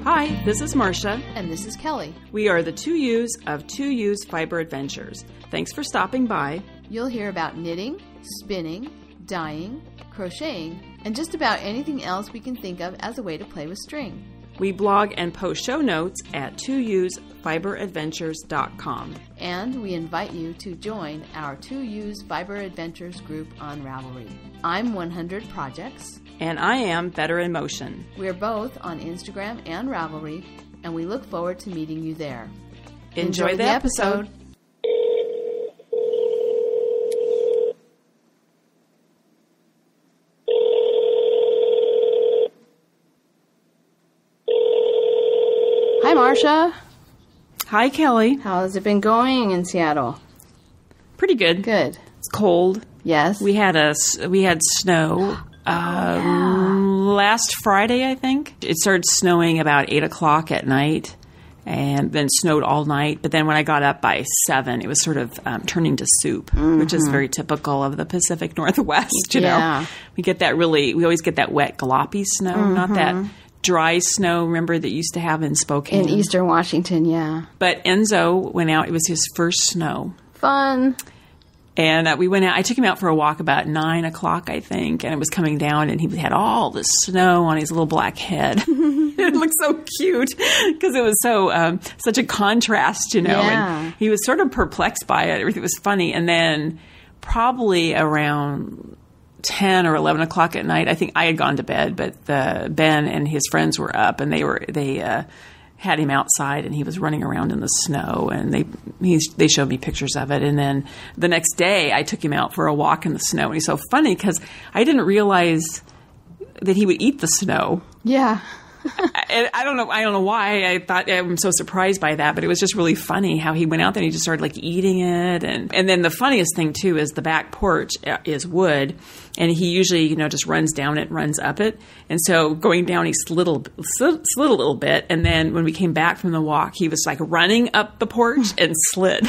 Hi, this is Marsha. And this is Kelly. We are the 2U's of 2U's Fiber Adventures. Thanks for stopping by. You'll hear about knitting, spinning, dyeing, crocheting, and just about anything else we can think of as a way to play with string. We blog and post show notes at 2usfiberadventures.com. And we invite you to join our 2U's Fiber Adventures group on Ravelry. I'm 100 Projects. And I am Better in Motion. We're both on Instagram and Ravelry, and we look forward to meeting you there. Enjoy the episode. Hi, Marsha. Hi, Kelly. How's it been going in Seattle? Pretty good. Good. It's cold. Yes. We had snow last Friday, I think. It started snowing about 8 o'clock at night and then snowed all night. But then when I got up by 7, it was sort of turning to soup, which is very typical of the Pacific Northwest, you know. We always get that wet, gloppy snow, not that dry snow, remember, that used to have in Spokane. In Eastern Washington, yeah. But Enzo went out. It was his first snow. Fun. And we went out. I took him out for a walk about 9 o'clock, I think, and it was coming down, and he had all this snow on his little black head. It looked so cute because it was such a contrast, you know. Yeah. And he was sort of perplexed by it. Everything was funny. And then probably around 10 or 11 o'clock at night, I think I had gone to bed, but Ben and his friends were up, and they had him outside, and he was running around in the snow, and they showed me pictures of it. And then the next day I took him out for a walk in the snow, and he's so funny because I didn't realize that he would eat the snow. Yeah. I don't know why I thought I'm so surprised by that, but it was just really funny how he went out there and he just started eating it. And then the funniest thing too is the back porch is wood, and he usually, just runs down it, runs up it. And so going down, he slid a little bit. And then when we came back from the walk, he was running up the porch and slid.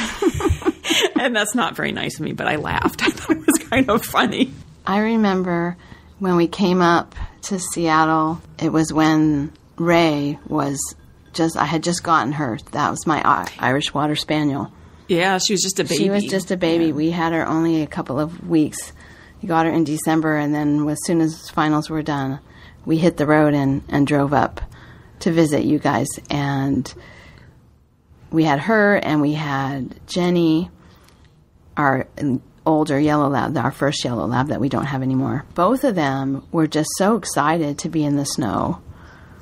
And that's not very nice of me, but I laughed. I thought it was kind of funny. I remember when we came up to Seattle, it was when Ray I had just gotten her. That was my Irish Water Spaniel. Yeah, she was just a baby. She was just a baby. Yeah. We had her only a couple of weeks. We got her in December, and then as soon as finals were done, we hit the road and drove up to visit you guys. And we had her, and we had Jenny, our older yellow lab, our first yellow lab that we don't have anymore. Both of them were just so excited to be in the snow.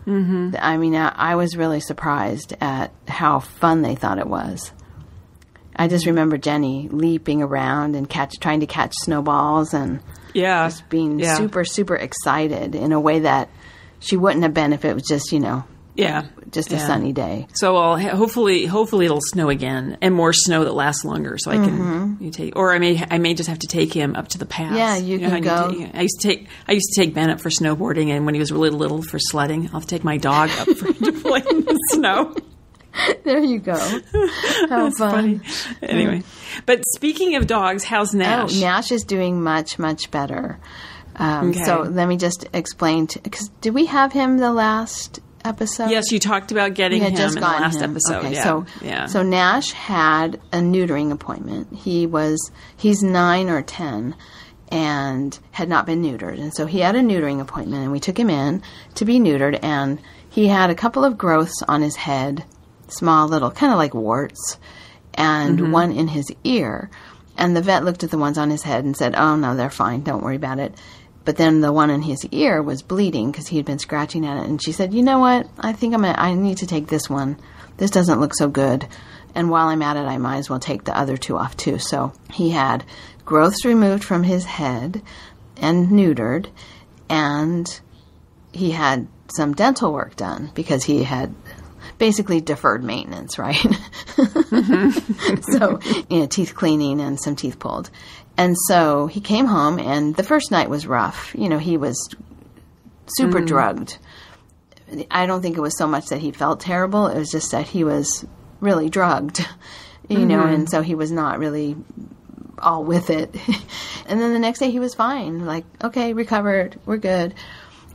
Mm-hmm. I mean, I was really surprised at how fun they thought it was. I just remember Jenny leaping around and trying to catch snowballs and just being super, super excited in a way that she wouldn't have been if it was just, just a sunny day. So hopefully it'll snow again, and more snow that lasts longer. So I can I may just have to take him up to the pass. Yeah, you can go. I used to take Ben up for snowboarding, and when he was really little for sledding, I'll take my dog up to play in the snow. There you go. How That's fun. Funny. Anyway, but speaking of dogs, how's Nash? Oh, Nash is doing much, much better. So let me just explain. Because did we have him the last episode? Yes, you talked about getting him in the last episode. Okay, yeah. So Nash had a neutering appointment. He's 9 or 10 and had not been neutered. And so he had a neutering appointment, and we took him in to be neutered, and he had a couple of growths on his head, small little, kind of like warts, and one in his ear. And the vet looked at the ones on his head and said, "Oh, no, they're fine. Don't worry about it." But then the one in his ear was bleeding because he had been scratching at it. And she said, "You know what? I think I need to take this one. This doesn't look so good. And while I'm at it, I might as well take the other two off too." So he had growths removed from his head and neutered. And he had some dental work done because he had basically deferred maintenance, right? So, teeth cleaning and some teeth pulled. And so he came home, and the first night was rough. He was super drugged. I don't think it was so much that he felt terrible. It was just that he was really drugged, and so he was not really all with it. And then the next day he was fine. Okay, recovered. We're good.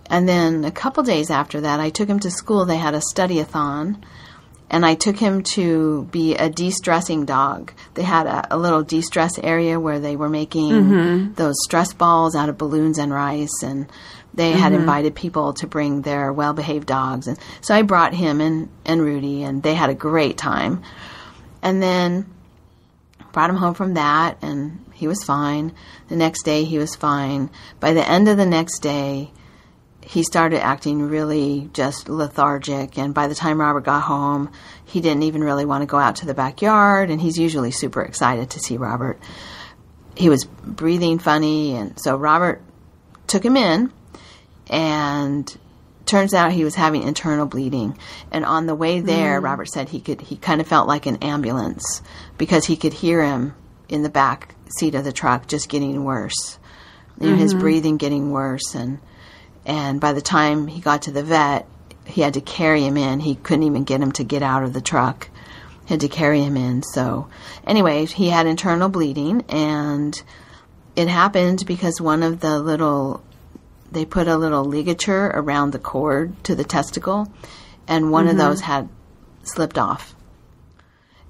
And then a couple days after that, I took him to school. They had a study-a-thon, and I took him to be a de-stressing dog. They had a little de-stress area where they were making those stress balls out of balloons and rice, and they had invited people to bring their well-behaved dogs. And so I brought him and Rudy, and they had a great time. And then brought him home from that, and he was fine. The next day, he was fine. By the end of the next day, he started acting really just lethargic, and by the time Robert got home, he didn't even really want to go out to the backyard, and he's usually super excited to see Robert. He was breathing funny, and so Robert took him in, and turns out he was having internal bleeding. And on the way there, Robert said he kind of felt like an ambulance because he could hear him in the back seat of the truck just getting worse. You know, his breathing getting worse, and by the time he got to the vet, he had to carry him in. He couldn't even get him to get out of the truck. He had to carry him in. So anyway, he had internal bleeding, and it happened because one of the they put a little ligature around the cord to the testicle, and one of those had slipped off.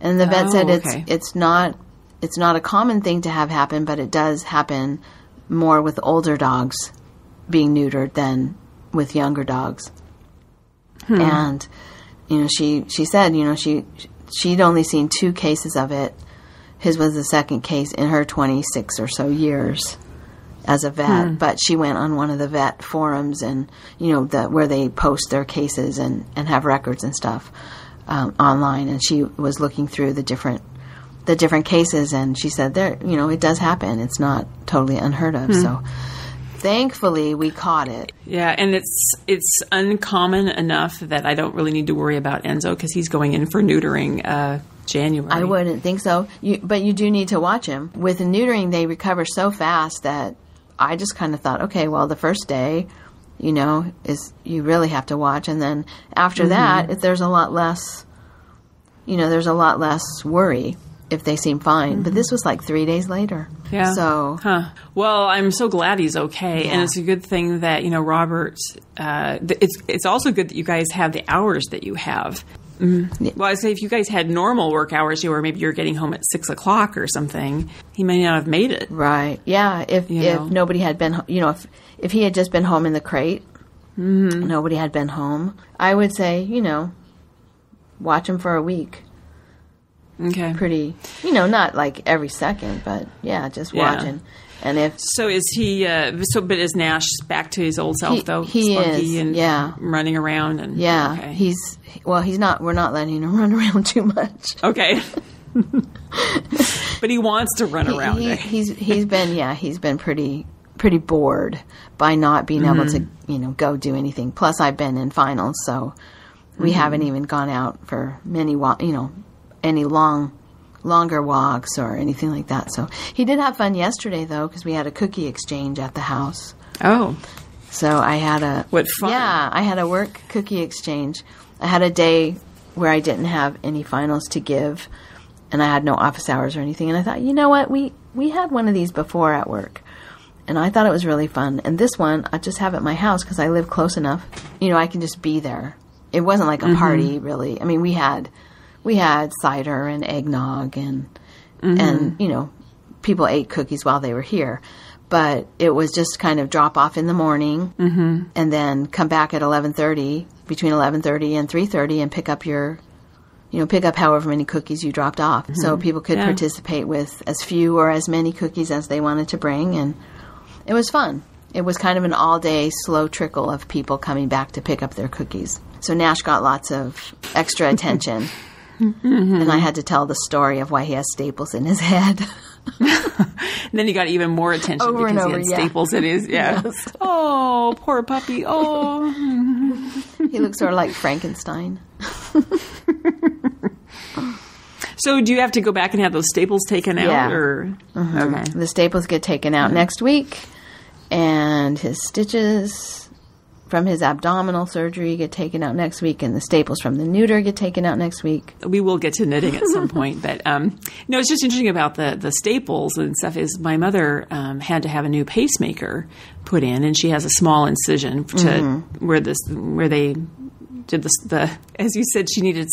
And the vet said it's not a common thing to have happen, but it does happen more with older dogs being neutered than with younger dogs. And, you know, she said, you know, she'd only seen 2 cases of it. His was the second case in her 26 or so years as a vet, but she went on one of the vet forums, and, you know, where they post their cases and have records and stuff online, and she was looking through the different cases, and she said, there, you know, it does happen. It's not totally unheard of. So thankfully, we caught it. Yeah, and it's uncommon enough that I don't really need to worry about Enzo because he's going in for neutering January. I wouldn't think so. But you do need to watch him. With neutering, they recover so fast that I just kind of thought, okay, well, the first day, you know, you really have to watch. And then after that, there's a lot less, you know, there's a lot less worry if they seem fine. But this was like 3 days later. Yeah. So. Well, I'm so glad he's okay. Yeah. And it's a good thing that, you know, Robert, it's also good that you guys have the hours that you have. Yeah. Well, I'd say if you guys had normal work hours, or maybe you're getting home at 6 o'clock or something, he may not have made it. Right. Yeah. If nobody had been, you know, if he had just been home in the crate, nobody had been home, I would say, you know, watch him for a week. Okay. Pretty, you know, not like every second, but yeah, just watching. And if so, is he? But is Nash back to his old self though? He is. And running around and okay. He's not. We're not letting him run around too much. Okay. But he wants to run around. He's been pretty bored by not being able to, you know, go do anything. Plus, I've been in finals, so we haven't even gone out for any longer walks or anything like that. So he did have fun yesterday, though, because we had a cookie exchange at the house. Oh. So I had What fun. Yeah, I had a work cookie exchange. I had a day where I didn't have any finals to give, and I had no office hours or anything. And I thought, you know what, we had one of these before at work, and I thought it was really fun. And this one, I just have at my house because I live close enough. You know, I can just be there. It wasn't like a party, really. I mean, we had cider and eggnog and you know, people ate cookies while they were here, but it was just kind of drop off in the morning and then come back at between 11:30 and 3:30 and pick up however many cookies you dropped off. So people could participate with as few or as many cookies as they wanted to bring, and it was fun. It was kind of an all-day slow trickle of people coming back to pick up their cookies. So Nash got lots of extra attention. And I had to tell the story of why he has staples in his head. And then he got even more attention over because and over, he had staples in his Yes. Oh, poor puppy. Oh. He looks sort of like Frankenstein. So do you have to go back and have those staples taken out? Or? Okay. The staples get taken out next week, and his stitches from his abdominal surgery get taken out next week, and the staples from the neuter get taken out next week. We will get to knitting at some point, but no, it's just interesting about the staples and stuff is my mother had to have a new pacemaker put in, and she has a small incision to where they did the as you said, she needed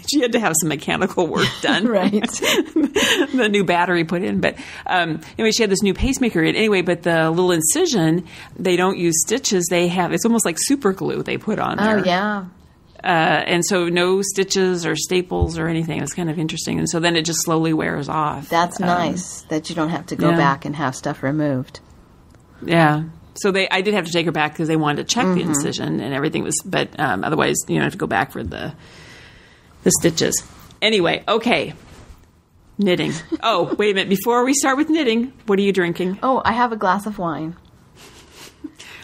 she had to have some mechanical work done. Right. The new battery put in. But anyway, she had this new pacemaker in. Anyway, but the little incision, they don't use stitches. It's almost like super glue they put on there. Oh, yeah. And so no stitches or staples or anything. It's kind of interesting. And so then it just slowly wears off. That's nice that you don't have to go back and have stuff removed. Yeah. So I did have to take her back because they wanted to check the incision and everything was, but otherwise you don't have to go back for the stitches. Anyway, okay. Knitting. Oh, wait a minute. Before we start with knitting, what are you drinking? Oh, I have a glass of wine.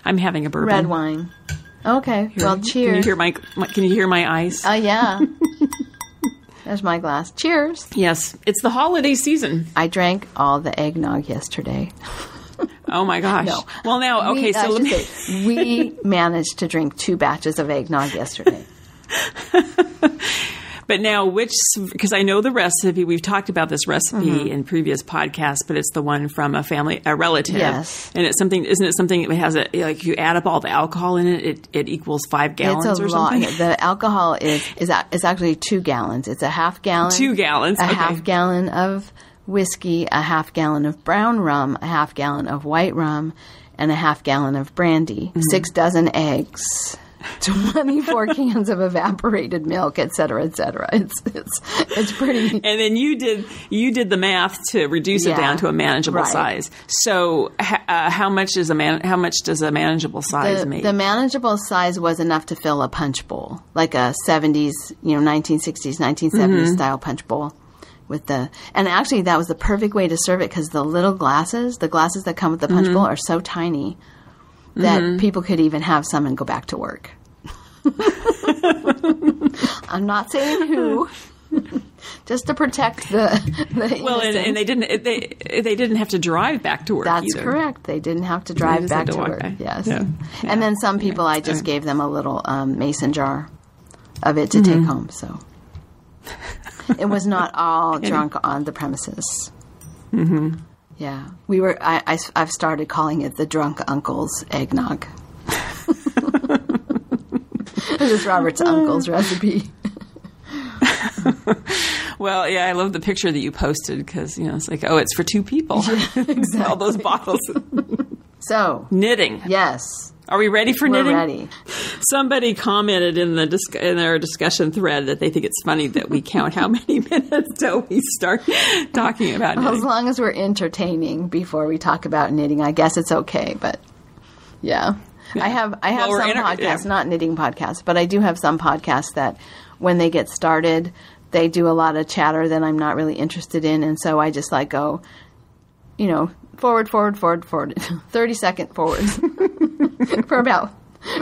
I'm having a bourbon. Red wine. Okay. Well, cheers. Can you hear my ice? Yeah. There's my glass. Cheers. Yes. It's the holiday season. I drank all the eggnog yesterday. Oh my gosh. No. Well, now, okay, so we managed to drink 2 batches of eggnog yesterday. But now because I know the recipe, we've talked about this recipe in previous podcasts, but it's the one from a relative. Yes. And isn't it something that has like you add up all the alcohol in it, it equals 5 gallons or something? The alcohol is actually 2 gallons. It's a half gallon. 2 gallons. A half gallon of whiskey, a half gallon of brown rum, a half gallon of white rum, and a half gallon of brandy, 6 dozen eggs, 24 cans of evaporated milk, et cetera, et cetera. It's pretty. And then you did the math to reduce it down to a manageable size. So how much does a manageable size make? The manageable size was enough to fill a punch bowl, like a 70s, 1960s, 1970s style punch bowl. And actually that was the perfect way to serve it because the glasses that come with the punch bowl are so tiny that people could even have some and go back to work. I'm not saying who, just to protect the well, and they didn't have to drive back to work. That's either. Correct. They didn't have to drive back to work. Back. Yes. Yeah. And then some people I just gave them a little mason jar of it to take home. So. It was not all drunk on the premises. Mm-hmm. Yeah, we were. I've started calling it the drunk uncle's eggnog. This is Robert's uncle's recipe. Well, yeah, I love the picture that you posted because it's like, it's for 2 people. Yeah, exactly. All those bottles. So knitting. Yes. Are we ready for knitting? We're ready. Somebody commented in our discussion thread that they think it's funny that we count how many minutes till we start talking about knitting. As long as we're entertaining before we talk about knitting, I guess it's okay. But yeah. I have some podcasts, not knitting podcasts, but I do have some podcasts that when they get started, they do a lot of chatter that I'm not really interested in, and so I just go, forward, 30-second forwards for about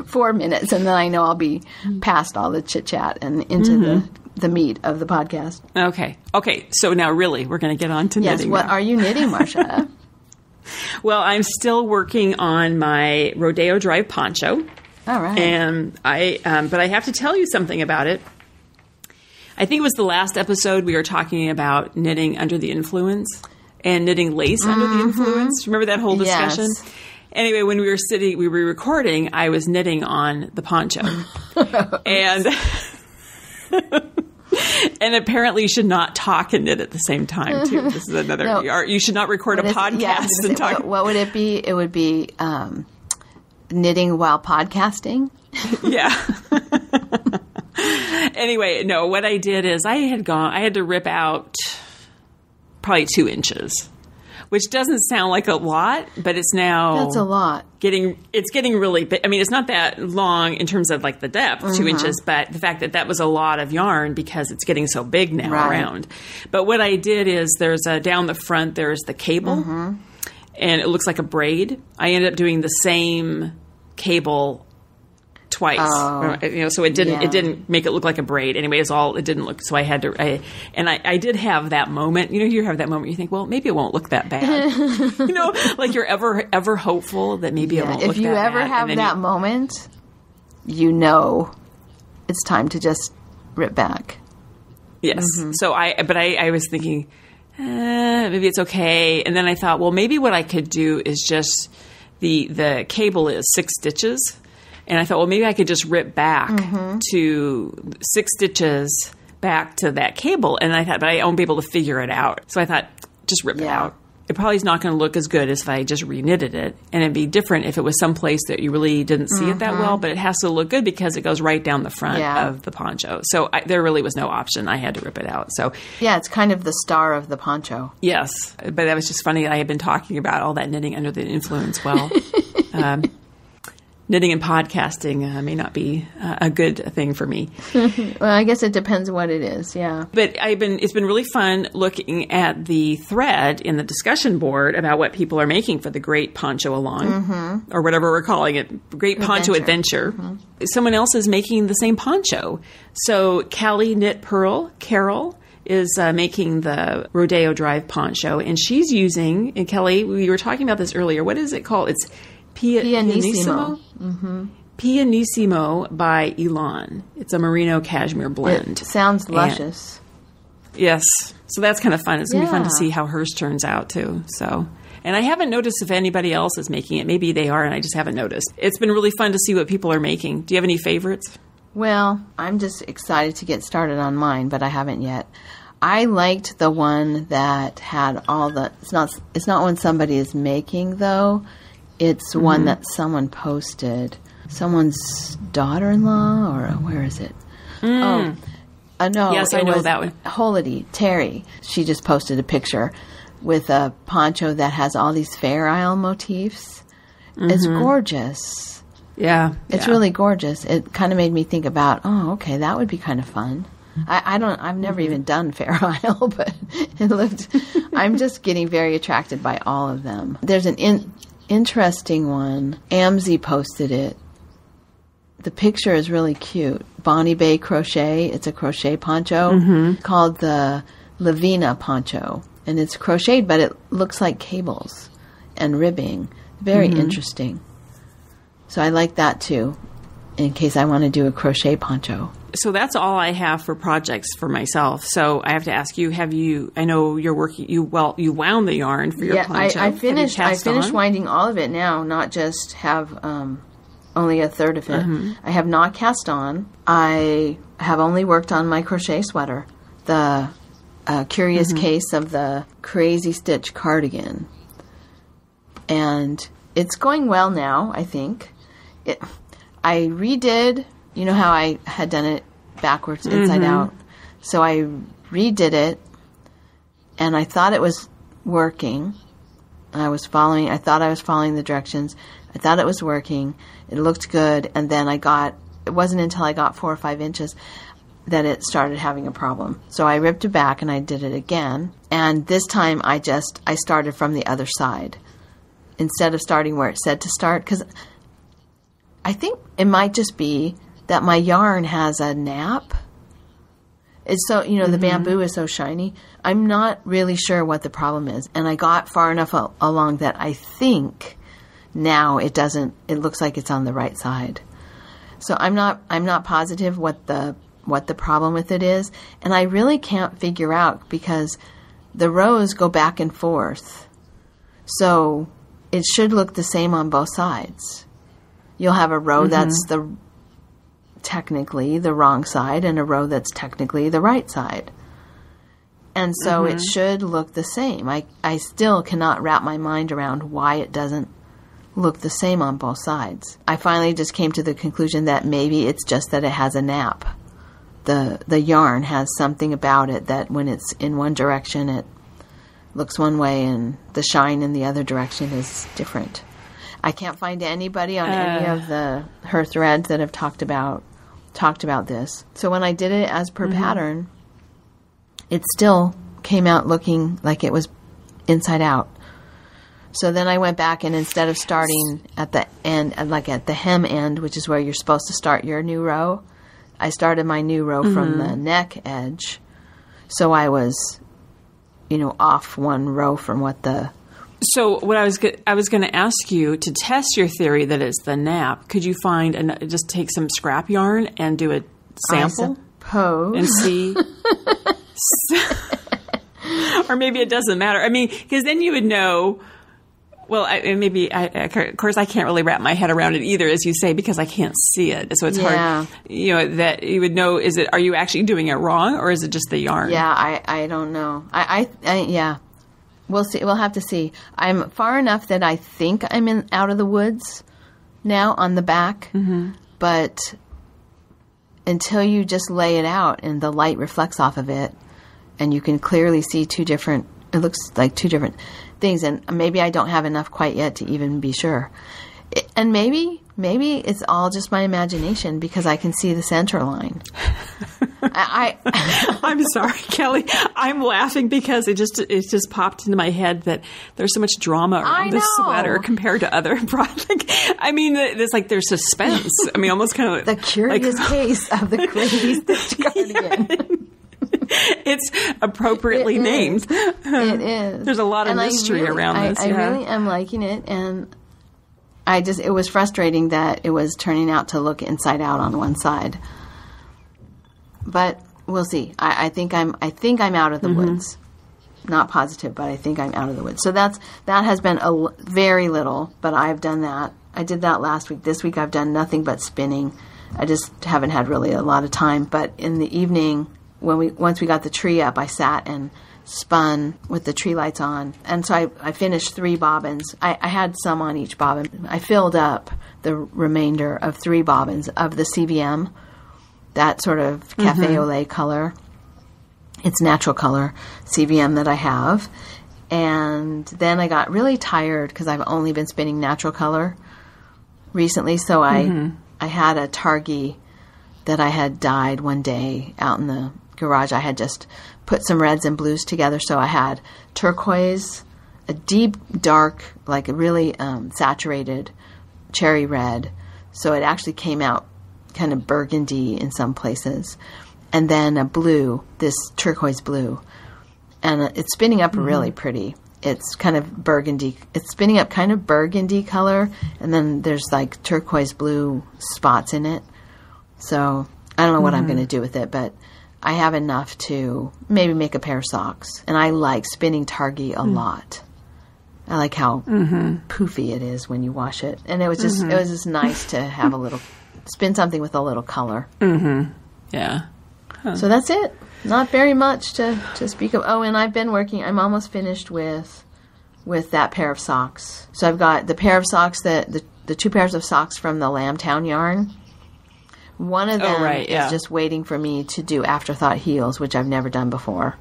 4 minutes, and then I know I'll be past all the chit-chat and into the meat of the podcast. Okay. So now really, we're going to get on to knitting. Yes, what are you knitting, Marsha? Well, I'm still working on my Rodeo Drive poncho. All right. And but I have to tell you something about it. I think it was the last episode we were talking about knitting under the influence and knitting lace under the influence. Remember that whole discussion? Yes. Anyway, when we were recording, I was knitting on the poncho. And and apparently you should not talk and knit at the same time, too. This is another... No. You should not record a podcast and talk. What would it be? It would be knitting while podcasting. Yeah. Anyway, no, what I did is I had to rip out probably 2 inches. Which doesn't sound like a lot, but it's now... That's a lot. It's getting really big. I mean, it's not that long in terms of the depth, 2 inches, but the fact that was a lot of yarn because it's getting so big now around. But what I did is down the front, there's the cable, and it looks like a braid. I ended up doing the same cable twice. So it didn't make it look like a braid. Anyway, it didn't look. So I had to. I did have that moment. You have that moment. You think, well, maybe it won't look that bad. Like you're ever hopeful that maybe it won't look that bad. If you ever have that moment, it's time to just rip back. Yes. Mm-hmm. So I was thinking, maybe it's okay. And then I thought, well, maybe what I could do is just the cable is 6 stitches. And I thought, well, maybe I could just rip back to 6 stitches back to that cable. And I thought, but I won't be able to figure it out. So I thought, just rip it out. It probably is not going to look as good as if I just reknitted it. And it'd be different if it was someplace that you really didn't see it that well. But it has to look good because it goes right down the front of the poncho. So there really was no option. I had to rip it out. So yeah, it's kind of the star of the poncho. Yes. But that was just funny. I had been talking about all that knitting under the influence. Well, knitting and podcasting may not be a good thing for me. Well, I guess it depends what it is, yeah. But it's been really fun looking at the thread in the discussion board about what people are making for the Great Poncho Along, or whatever we're calling it, Great Poncho Adventure. Someone else is making the same poncho. So Callie Knit Pearl, Carol, is making the Rodeo Drive poncho, and she's using, and Kelly, we were talking about this earlier, what is it called? It's Pianissimo. Pianissimo by Elan. It's a merino cashmere blend. It sounds luscious. Yes. So that's kind of fun. It's going to be fun to see how hers turns out, too. So, and I haven't noticed if anybody else is making it. Maybe they are, and I just haven't noticed. It's been really fun to see what people are making. Do you have any favorites? Well, I'm just excited to get started on mine, but I haven't yet. I liked the one that had all the... It's not one somebody is making, though. It's one that someone posted. Someone's daughter-in-law, or where is it? No. Yes, I know that one. Holiday, Terry. She just posted a picture with a poncho that has all these Fair Isle motifs. It's gorgeous. Yeah. It's really gorgeous. It kind of made me think about, okay, that would be kind of fun. I've never even done Fair Isle, but I'm just getting very attracted by all of them. There's an interesting one. Amzie posted it. The picture is really cute. Bonnie Bay Crochet. It's a crochet poncho called the Lavina poncho. And it's crocheted, but it looks like cables and ribbing. Very interesting. So I like that too, in case I want to do a crochet poncho. So that's all I have for projects for myself. So I have to ask you, I know you're working, you wound the yarn for your poncho. I finished winding all of it now, not just have only a third of it. I have not cast on. I have only worked on my crochet sweater, the curious case of the Crazy Stitch Cardigan. And it's going well now, I think. I redid, you know how I had done it backwards, inside out. So I redid it, and I thought it was working. I thought I was following the directions. I thought it was working. It looked good, and then it wasn't until I got 4 or 5 inches that it started having a problem. So I ripped it back, and I did it again. And this time I started from the other side instead of starting where it said to start, because I think it might just be that my yarn has a nap. It's so, the bamboo is so shiny. I'm not really sure what the problem is. And I got far enough along that I think now it looks like it's on the right side. So I'm not positive what the problem with it is. And I really can't figure out because the rows go back and forth. So it should look the same on both sides. You'll have a row that's technically the wrong side and a row that's technically the right side. And so it should look the same. I still cannot wrap my mind around why it doesn't look the same on both sides. I finally just came to the conclusion that maybe it's just that it has a nap. The yarn has something about it that when it's in one direction it looks one way and the shine in the other direction is different. I can't find anybody on any of her threads that have talked about this. So when I did it as per pattern, it still came out looking like it was inside out. So then I went back, and instead of starting at the end, like at the hem end, which is where you're supposed to start your new row, I started my new row from the neck edge. So I was, off one row from what the... So what I was going to ask you, to test your theory that it's the nap, could you just take some scrap yarn and do a sample? I suppose. And see... Or maybe it doesn't matter. I mean, because then you would know... Well, of course, I can't really wrap my head around it either, as you say, because I can't see it. So it's hard, that you would know, are you actually doing it wrong, or is it just the yarn? Yeah, I don't know. Yeah. We'll see. We'll have to see. I'm far enough that I think I'm out of the woods now on the back, but until you just lay it out and the light reflects off of it, and you can clearly see it looks like two different things, and maybe I don't have enough quite yet to even be sure. And maybe it's all just my imagination because I can see the center line. I'm sorry, Kelly. I'm laughing because it just popped into my head that there's so much drama around this sweater compared to other products. I mean, it's like there's suspense. I mean, almost kind of the curious case of the Crazy Stitch Cardigan. It's appropriately named. It is. There's a lot of mystery around this. I really am liking it, and it was frustrating that it was turning out to look inside out on one side. But we'll see. I think I'm out of the woods. Not positive, but I think I'm out of the woods. So that has been very little, but I've done that. I did that last week. This week I've done nothing but spinning. I just haven't had really a lot of time. But in the evening, once we got the tree up, I sat and spun with the tree lights on. And so I finished 3 bobbins. I had some on each bobbin. I filled up the remainder of 3 bobbins of the CVM, that sort of cafe au lait color. It's natural color CVM that I have. And then I got really tired because I've only been spinning natural color recently. So I had a targhee that I had dyed one day out in the garage. I had just put some reds and blues together. So I had turquoise, a deep dark, like a really saturated cherry red. So it actually came out kind of burgundy in some places. And then a blue, this turquoise blue. And it's spinning up really pretty. It's kind of burgundy. It's spinning up kind of burgundy color. And then there's like turquoise blue spots in it. So I don't know what I'm going to do with it, but I have enough to maybe make a pair of socks. And I like spinning targhee a lot. I like how poofy it is when you wash it. And it was just nice to have spin something with a little color. Yeah. Huh. So that's it. Not very much to speak of. Oh, and I've been working. I'm almost finished with that pair of socks. So I've got the pair of socks the 2 pairs of socks from the Lambtown yarn. One of them is just waiting for me to do afterthought heels, which I've never done before.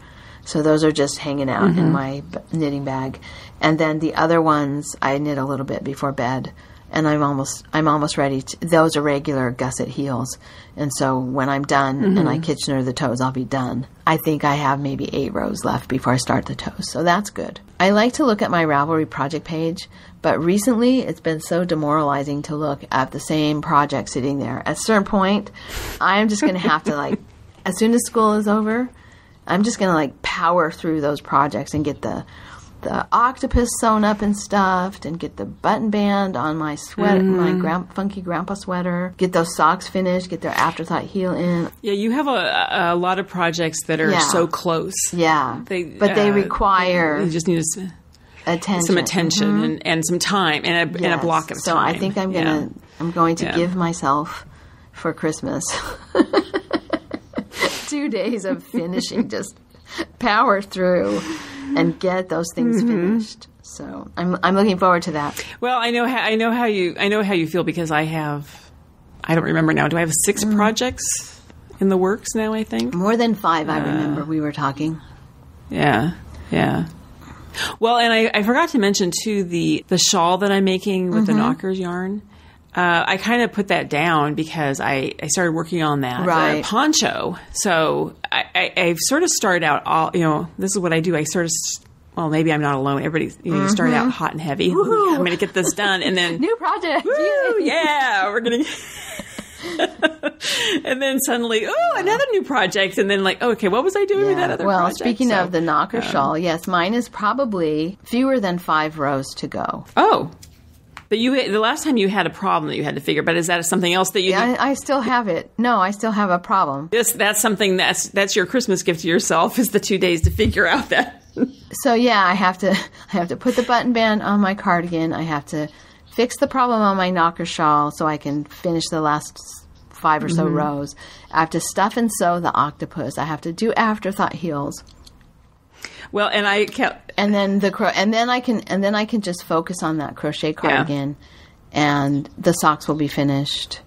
So those are just hanging out in my knitting bag. And then the other ones I knit a little bit before bed. And I'm almost ready to, those are regular gusset heels. And so when I'm done and I Kitchener the toes, I'll be done. I think I have maybe 8 rows left before I start the toes. So that's good. I like to look at my Ravelry project page, but recently it's been so demoralizing to look at the same project sitting there. At a certain point, I'm just going to have to as soon as school is over, I'm just going to power through those projects and get the octopus sewn up and stuffed, and get the button band on my sweater, my funky grandpa sweater, get those socks finished, get their afterthought heel in. Yeah, you have a lot of projects that are so close. Yeah, but they require... They just need some attention and some time and a block of time. So I think I'm going to give myself for Christmas 2 days of finishing, just power through and get those things finished. So I'm looking forward to that. Well, I know how you feel because I don't remember now. Do I have 6 projects in the works now? I think more than 5. I remember we were talking. Yeah. Well, and I forgot to mention too the shawl that I'm making with the Knockers yarn. I kind of put that down because I started working on that poncho. So I've sort of started out this is what I do. I sort of well, maybe I'm not alone. Everybody, you start out hot and heavy. I'm going to get this done. And then new project. Woo, yeah, we're going to. And then suddenly, another new project. And then okay, what was I doing with that other project? Well, speaking of the knocker shawl, yes, mine is probably fewer than 5 rows to go. Oh. But the last time you had a problem that you had to figure, but is that something else that you... Yeah, I still have it. No, I still have a problem. That's something that's your Christmas gift to yourself, is the 2 days to figure out that. So yeah, I have to put the button band on my cardigan. I have to fix the problem on my knocker shawl so I can finish the last 5 or so rows. I have to stuff and sew the octopus. I have to do afterthought heels. Well, and I kept, and then I can just focus on that crochet cardigan, and the socks will be finished.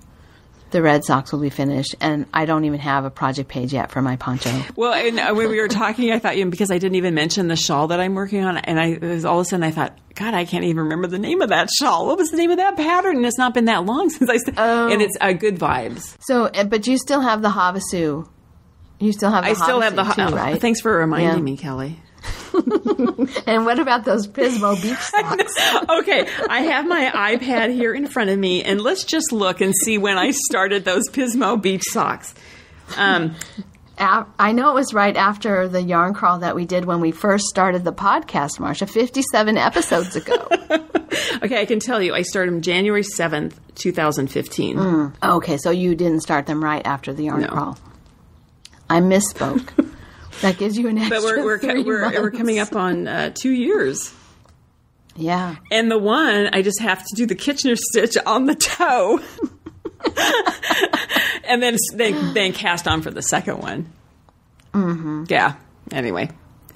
The red socks will be finished, and I don't even have a project page yet for my poncho. Well, and when we were talking, I thought, because I didn't even mention the shawl that I'm working on, and all of a sudden I thought, God, I can't even remember the name of that shawl. What was the name of that pattern? And it's not been that long since and it's Good Vibes. So, but you still have the Havasu. You still have the Havasu, still have the too, right? Thanks for reminding me, Kelly. And what about those Pismo beach socks? Okay, I have my iPad here in front of me, and let's just look and see when I started those Pismo beach socks. I know it was right after the yarn crawl that we did when we first started the podcast, Marsha, 57 episodes ago. Okay, I can tell you, I started them January 7th, 2015. Okay, so you didn't start them right after the yarn crawl. I misspoke. That gives you an extra But we're coming up on 2 years. Yeah. And the one, I just have to do the Kitchener stitch on the toe. And then cast on for the second one. Mm-hmm. Yeah. Anyway.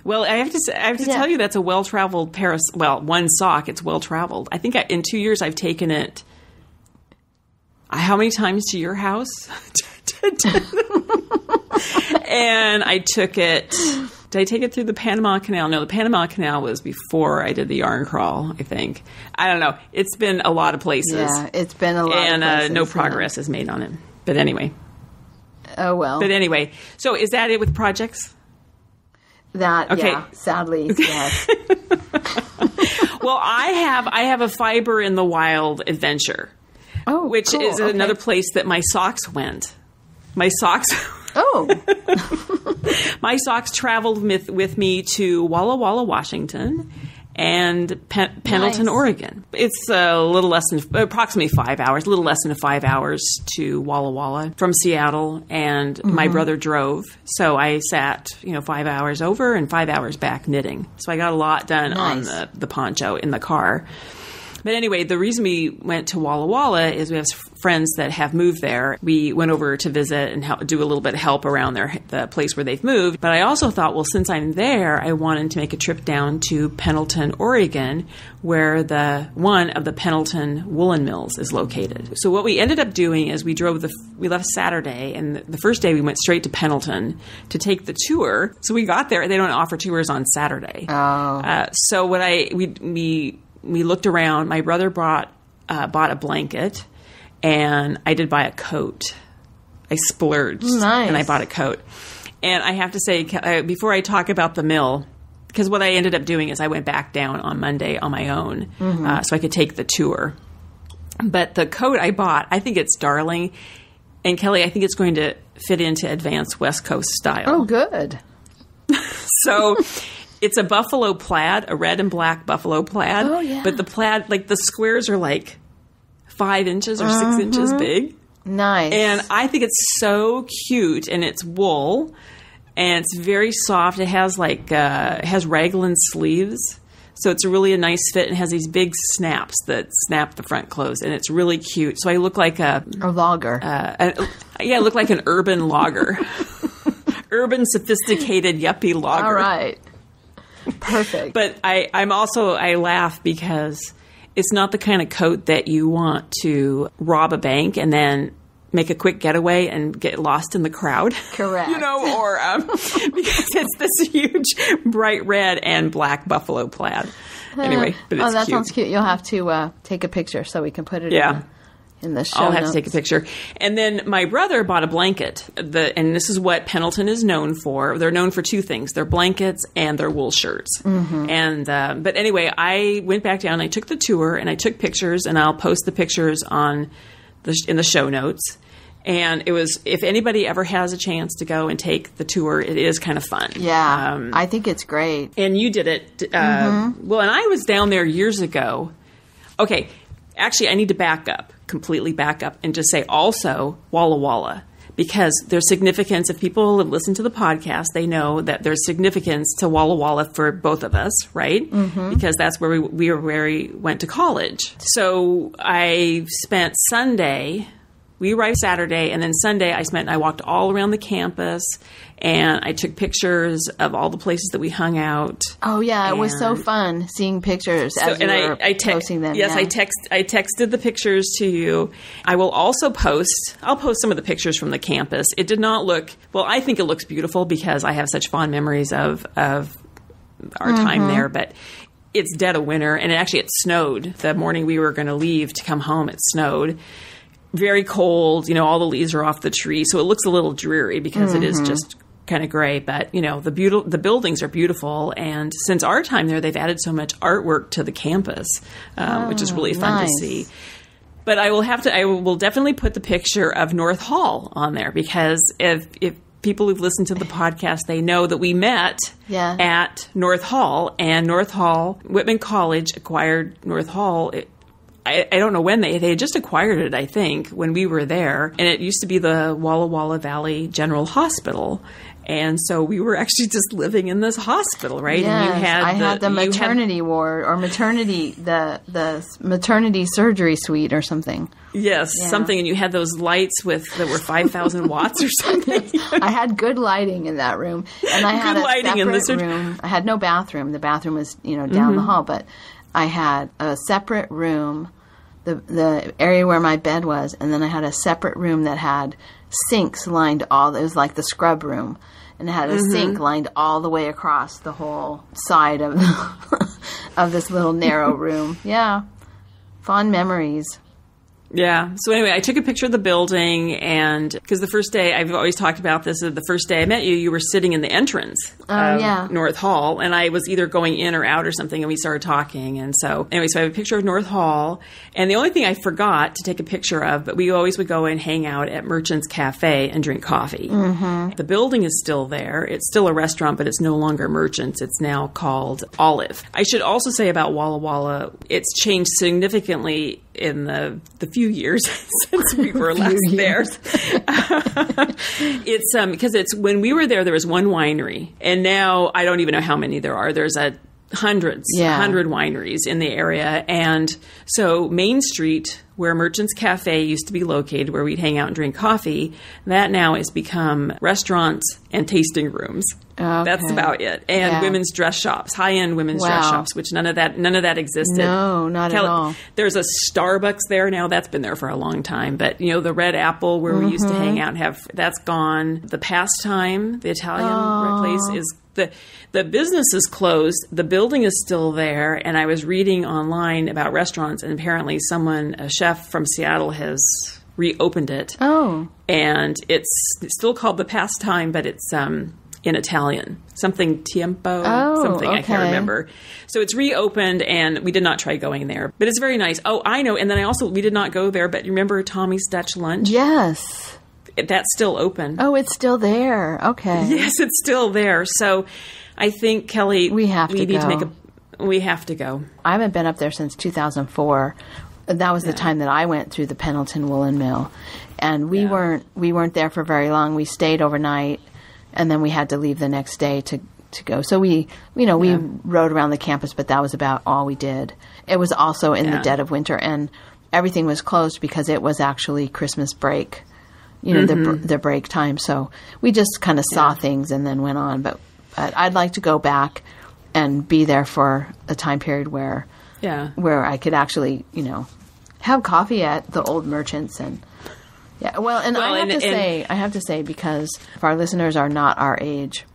Well, I have to tell you, that's a well-traveled pair of, one sock. It's well-traveled. I think in 2 years I've taken it, how many times to your house? And I took it. Did I take it through the Panama Canal? No, the Panama Canal was before I did the yarn crawl, I think. I don't know. It's been a lot of places. Yeah, it's been a lot of places. And no progress is made on it. But anyway. Oh, well. But anyway. So is that it with projects? Yeah, sadly, yes. Well, I have a Fiber in the Wild adventure. Oh, which cool. is another place that my socks went. My socks... Oh. My socks traveled with me to Walla Walla, Washington, and Pendleton, Oregon. It's approximately 5 hours, a little less than 5 hours to Walla Walla from Seattle, and my brother drove. So I sat, 5 hours over and 5 hours back knitting. So I got a lot done on the poncho in the car. But anyway, the reason we went to Walla Walla is we have friends that have moved there. We went over to visit and do a little bit of help around the place where they've moved. But I also thought, well, since I'm there, I wanted to make a trip down to Pendleton, Oregon, where one of the Pendleton Woolen Mills is located. So what we ended up doing is we left Saturday, and the first day we went straight to Pendleton to take the tour. So we got there. They don't offer tours on Saturday. Oh. So what we looked around. My brother bought a blanket, and I did buy a coat. I splurged, and I bought a coat. And I have to say, before I talk about the mill, because what I ended up doing is I went back down on Monday on my own, so I could take the tour. But the coat I bought, I think it's darling. And Kelly, I think it's going to fit into advanced West Coast style. Oh, good. So... It's a buffalo plaid, a red and black buffalo plaid. Oh, yeah. But the plaid, the squares are 5 inches or 6 inches big. Nice. And I think it's so cute, and it's wool, and it's very soft. It has has raglan sleeves, so it's really a nice fit, and has these big snaps that snap the front closed, and it's really cute. So I look like a logger. I look like an urban logger, urban sophisticated yuppie logger. All right. Perfect. But I laugh because it's not the kind of coat that you want to rob a bank and then make a quick getaway and get lost in the crowd. Correct. Or because it's this huge bright red and black buffalo plaid. Anyway, but it's that cute. Sounds cute. You'll have to take a picture so we can put it in in the show I'll have notes. to take a picture. And then my brother bought a blanket. And this is what Pendleton is known for. They're known for two things: their blankets and their wool shirts. Mm-hmm. And but anyway, I went back down. I took the tour and I took pictures, and I'll post the pictures in the show notes. And it was, if anybody ever has a chance to go and take the tour, it is kind of fun. Yeah, I think it's great. And you did it. Well, and I was down there years ago. Okay, actually, I need to completely back up, and just say also Walla Walla, because there's significance. If people have listened to the podcast, they know that there's significance to Walla Walla for both of us, right? Mm-hmm. Because that's where we went to college. So I spent Sunday. We arrived Saturday, and then Sunday I walked all around the campus, and I took pictures of all the places that we hung out. Oh, yeah. It was so fun seeing pictures as you were posting them. Yes, yeah. I texted the pictures to you. I will also I'll post some of the pictures from the campus. It did not look, well, I think it looks beautiful because I have such fond memories of our time there, but it's dead of winter, and it snowed. The morning we were going to leave to come home, it snowed. Very cold, all the leaves are off the tree, so it looks a little dreary because it is just kind of gray. But the buildings are beautiful, and since our time there, they've added so much artwork to the campus, which is really fun to see. But I will definitely put the picture of North Hall on there, because if people who've listened to the podcast, they know that we met at North Hall, and North Hall, Whitman College acquired North Hall. I don't know when they had just acquired it, I think, when we were there. And it used to be the Walla Walla Valley General Hospital. And so we were actually just living in this hospital, right? Yes, and I had the maternity ward, or the maternity surgery suite or something. Yes, something. And you had those lights that were 5,000 watts or something. I had good lighting in that room. And I had a separate room. I had no bathroom. The bathroom was, down the hall. But I had a separate room, the area where my bed was, and then I had a separate room that had sinks lined it was like the scrub room, and it had a sink lined all the way across the whole side of of this little narrow room. Yeah. Fond memories. Yeah. So anyway, I took a picture of the building, and because the first day, I've always talked about this, the first day I met you, you were sitting in the entrance of North Hall, and I was either going in or out or something, and we started talking. And so anyway, so I have a picture of North Hall, and the only thing I forgot to take a picture of, but we always would go and hang out at Merchant's Cafe and drink coffee. Mm-hmm. The building is still there. It's still a restaurant, but it's no longer Merchant's. It's now called Olive. I should also say about Walla Walla, it's changed significantly in the few years since we were last there. It's because when we were there was one winery, and now I don't even know how many there are. There's 100 wineries in the area. And so Main Street, where Merchant's Cafe used to be located, where we'd hang out and drink coffee, that now has become restaurants and tasting rooms. Okay. That's about it. And women's dress shops, high-end women's dress shops, which none of that existed. No, not at all. There's a Starbucks there now. That's been there for a long time. But, the Red Apple where we used to hang out and that's gone. The Pastime, the Italian place, is the business is closed. The building is still there. And I was reading online about restaurants, and apparently a chef from Seattle has reopened it. Oh. And it's still called the Pastime, but it's in Italian. Something Tiempo, something I can't remember. So it's reopened, and we did not try going there. But it's very nice. Oh, I know. And then we did not go there, but you remember Tommy's Dutch Lunch? Yes. That's still open. Oh, it's still there. Okay. Yes, it's still there. So I think, Kelly, we have to go. I haven't been up there since 2004. That was the time that I went through the Pendleton Woolen Mill. And we weren't there for very long. We stayed overnight, and then we had to leave the next day to go. So we rode around the campus, but that was about all we did. It was also in the dead of winter, and everything was closed because it was actually Christmas break. The break time. So we just kind of saw things and then went on. But I'd like to go back and be there for a time period where I could actually, have coffee at the old Merchants. And I have to say, because if our listeners are not our age,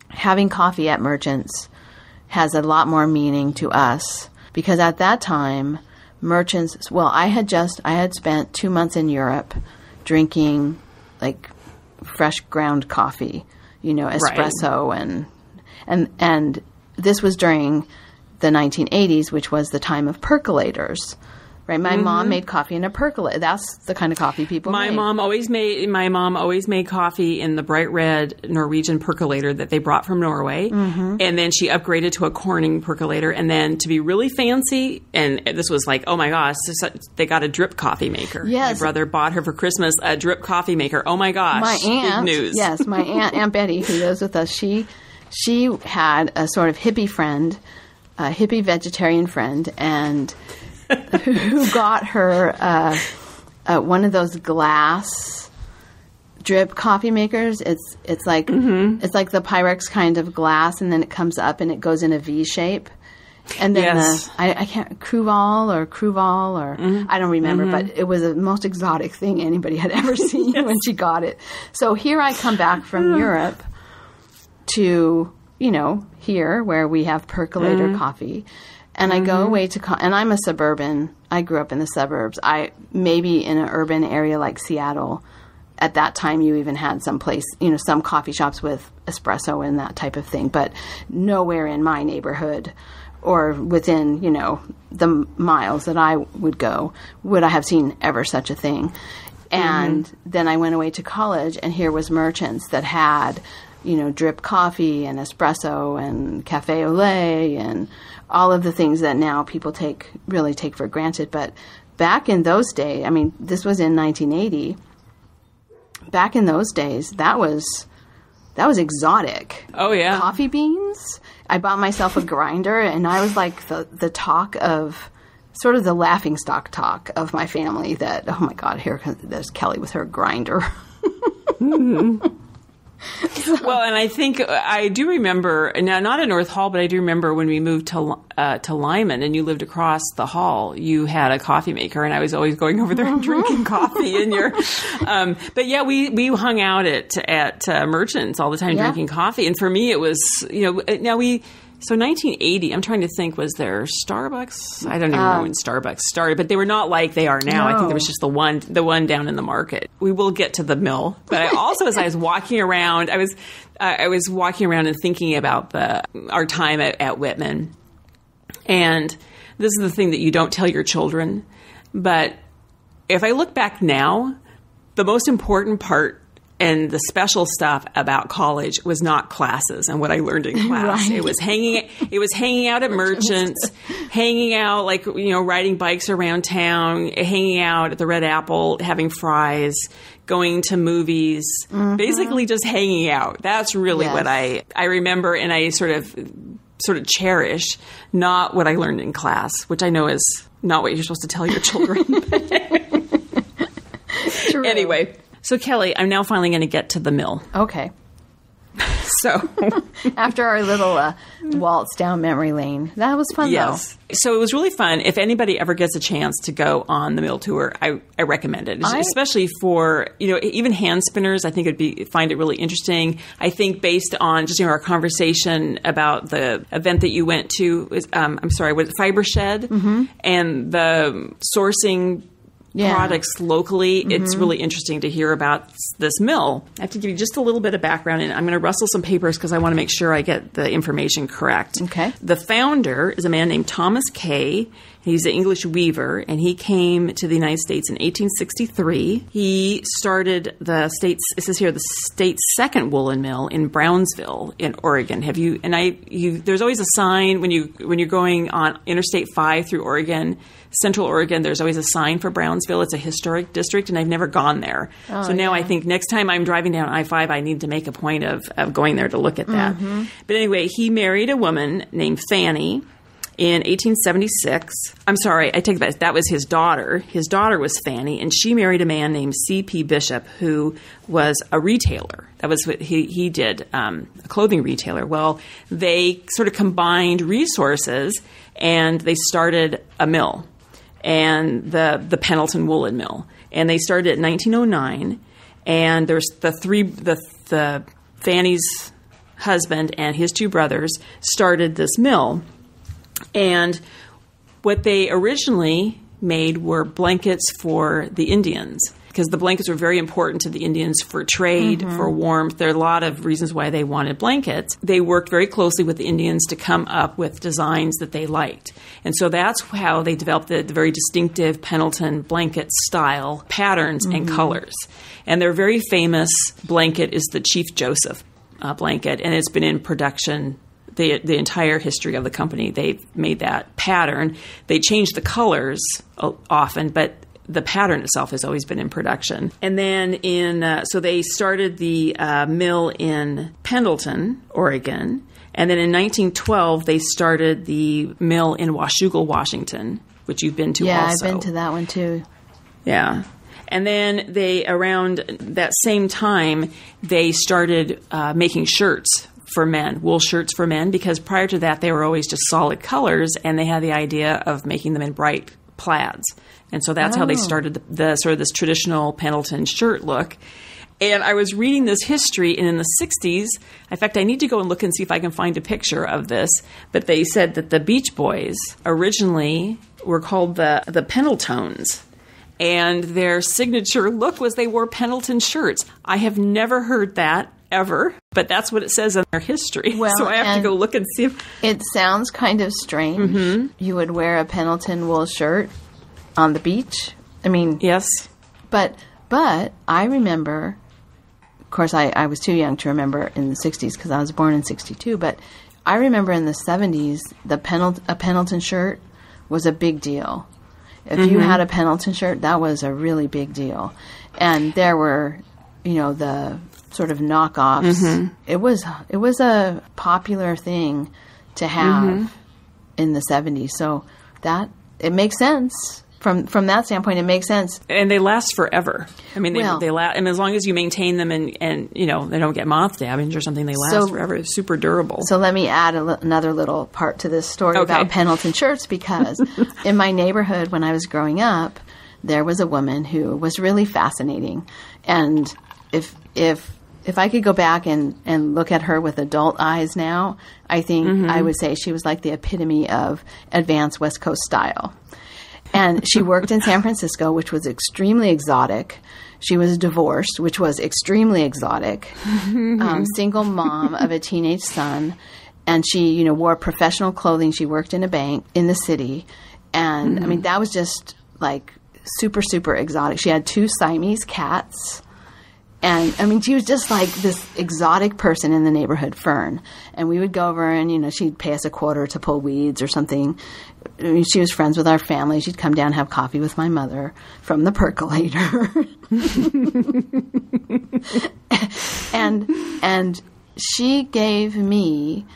having coffee at Merchants has a lot more meaning to us, because at that time, merchants. Well, I had spent 2 months in Europe drinking like fresh ground coffee, espresso, and this was during the 1980s, which was the time of percolators. Right, my mom made coffee in a percolator. That's the kind of coffee people My made. mom always made coffee in the bright red Norwegian percolator that they brought from Norway, and then she upgraded to a Corning percolator, and then to be really fancy, and this was like, oh my gosh, they got a drip coffee maker. Yes. My brother bought her for Christmas a drip coffee maker. Oh my gosh, My aunt, big news. yes, my Aunt Betty, who lives with us, she had a sort of hippie friend, a hippie vegetarian friend, and who got her one of those glass drip coffee makers. It's like it's like the Pyrex kind of glass, and then it comes up and it goes in a V shape. And then I can't Cruval or I don't remember, but it was the most exotic thing anybody had ever seen when she got it. So here I come back from Europe to here where we have percolator coffee. And I go away and I'm a suburban. I grew up in the suburbs. Maybe in an urban area like Seattle, at that time you even had some coffee shops with espresso and that type of thing, but nowhere in my neighborhood or within, the miles that I would go would I have seen ever such a thing. And then I went away to college, and here was Merchants that had, drip coffee and espresso and cafe au lait and all of the things that now people really take for granted. But back in those days, this was in 1980. Back in those days, that was exotic. Oh yeah, coffee beans. I bought myself a grinder, and I was like the talk of, sort of the laughingstock talk of my family. That, oh my God, there's Kelly with her grinder. Well, and I think I do remember, now not in North Hall, but I do remember when we moved to Lyman and you lived across the hall, you had a coffee maker, and I was always going over there and drinking coffee in your. But yeah, we hung out at Merchants all the time drinking coffee, and for me it was So 1980, I'm trying to think, was there Starbucks? I don't even know when Starbucks started, but they were not like they are now. No. I think there was just the one down in the market. We will get to the mill. But I also, as I was walking around, I was walking around and thinking about our time at Whitman. And this is the thing that you don't tell your children. But if I look back now, the most important part and the special stuff about college was not classes and what I learned in class. Right. It was hanging out at Merchants, hanging out, riding bikes around town, hanging out at the Red Apple, having fries, going to movies, basically just hanging out. That's really what I remember, and I sort of cherish, not what I learned in class, which I know is not what you're supposed to tell your children. True. Anyway. So, Kelly, I'm now finally going to get to the mill. Okay. So, after our little waltz down memory lane, that was fun, though. So it was really fun. If anybody ever gets a chance to go on the mill tour, I recommend it, especially for even hand spinners. I think find it really interesting. I think based on just our conversation about the event that you went to, was it Fiber Shed, and the sourcing products locally. It's really interesting to hear about this mill. I have to give you just a little bit of background, and I'm going to rustle some papers because I want to make sure I get the information correct. Okay. The founder is a man named Thomas Kay. He's an English weaver, and he came to the United States in 1863. He started the state's second woolen mill in Brownsville in Oregon. There's always a sign when you're going on Interstate 5 through Oregon, Central Oregon, there's always a sign for Brownsville. It's a historic district, and I've never gone there. So now I think next time I'm driving down I-5, I need to make a point of going there to look at that. But anyway, he married a woman named Fanny in 1876. I'm sorry, I take that. That was his daughter. His daughter was Fanny, and she married a man named C.P. Bishop, who was a retailer. That was what he did, a clothing retailer. Well, they sort of combined resources, and they started a mill, and the Pendleton Woolen Mill. And they started in 1909, and there's the Fanny's husband and his two brothers started this mill. And what they originally made were blankets for the Indians, because the blankets were very important to the Indians for trade, for warmth. There are a lot of reasons why they wanted blankets. They worked very closely with the Indians to come up with designs that they liked. And so that's how they developed the very distinctive Pendleton blanket style patterns and colors. And their very famous blanket is the Chief Joseph blanket, and it's been in production the entire history of the company. They've made that pattern. They change the colors often, but the pattern itself has always been in production. And then so they started the mill in Pendleton, Oregon. And then in 1912, they started the mill in Washougal, Washington, which you've been to also. Yeah, I've been to that one too. Yeah. And then around that same time, they started making shirts for men, wool shirts for men, because prior to that, they were always just solid colors, and they had the idea of making them in bright plaids. And so that's how they started the sort of this traditional Pendleton shirt look. And I was reading this history, and in the 60s, in fact, I need to go and look and see if I can find a picture of this, but they said that the Beach Boys originally were called the Pendletones, and their signature look was they wore Pendleton shirts. I have never heard that ever, but that's what it says in their history. Well, so I have to go look and see if... It sounds kind of strange. You would wear a Pendleton wool shirt on the beach. I mean... Yes. But I remember... Of course, I was too young to remember in the 60s because I was born in 62, but I remember in the 70s, a Pendleton shirt was a big deal. If you had a Pendleton shirt, that was a really big deal. And there were, the sort of knockoffs. It was a popular thing to have in the 70s. So it makes sense. From that standpoint, it makes sense. And they last forever. I mean, they last. I mean, as long as you maintain them and they don't get moth damage or something, they last forever. It's super durable. So let me add another little part to this story about Pendleton shirts, because in my neighborhood when I was growing up, there was a woman who was really fascinating. And if I could go back and look at her with adult eyes now, I think I would say she was like the epitome of advanced West Coast style. And she worked in San Francisco, which was extremely exotic. She was divorced, which was extremely exotic. Single mom of a teenage son. And she, wore professional clothing. She worked in a bank in the city. And, I mean, that was just, like, super, super exotic. She had 2 Siamese cats. And, I mean, she was just like this exotic person in the neighborhood, Fern. And we would go over and, she'd pay us $0.25 to pull weeds or something. I mean, she was friends with our family. She'd come down and have coffee with my mother from the Percolator. and she gave me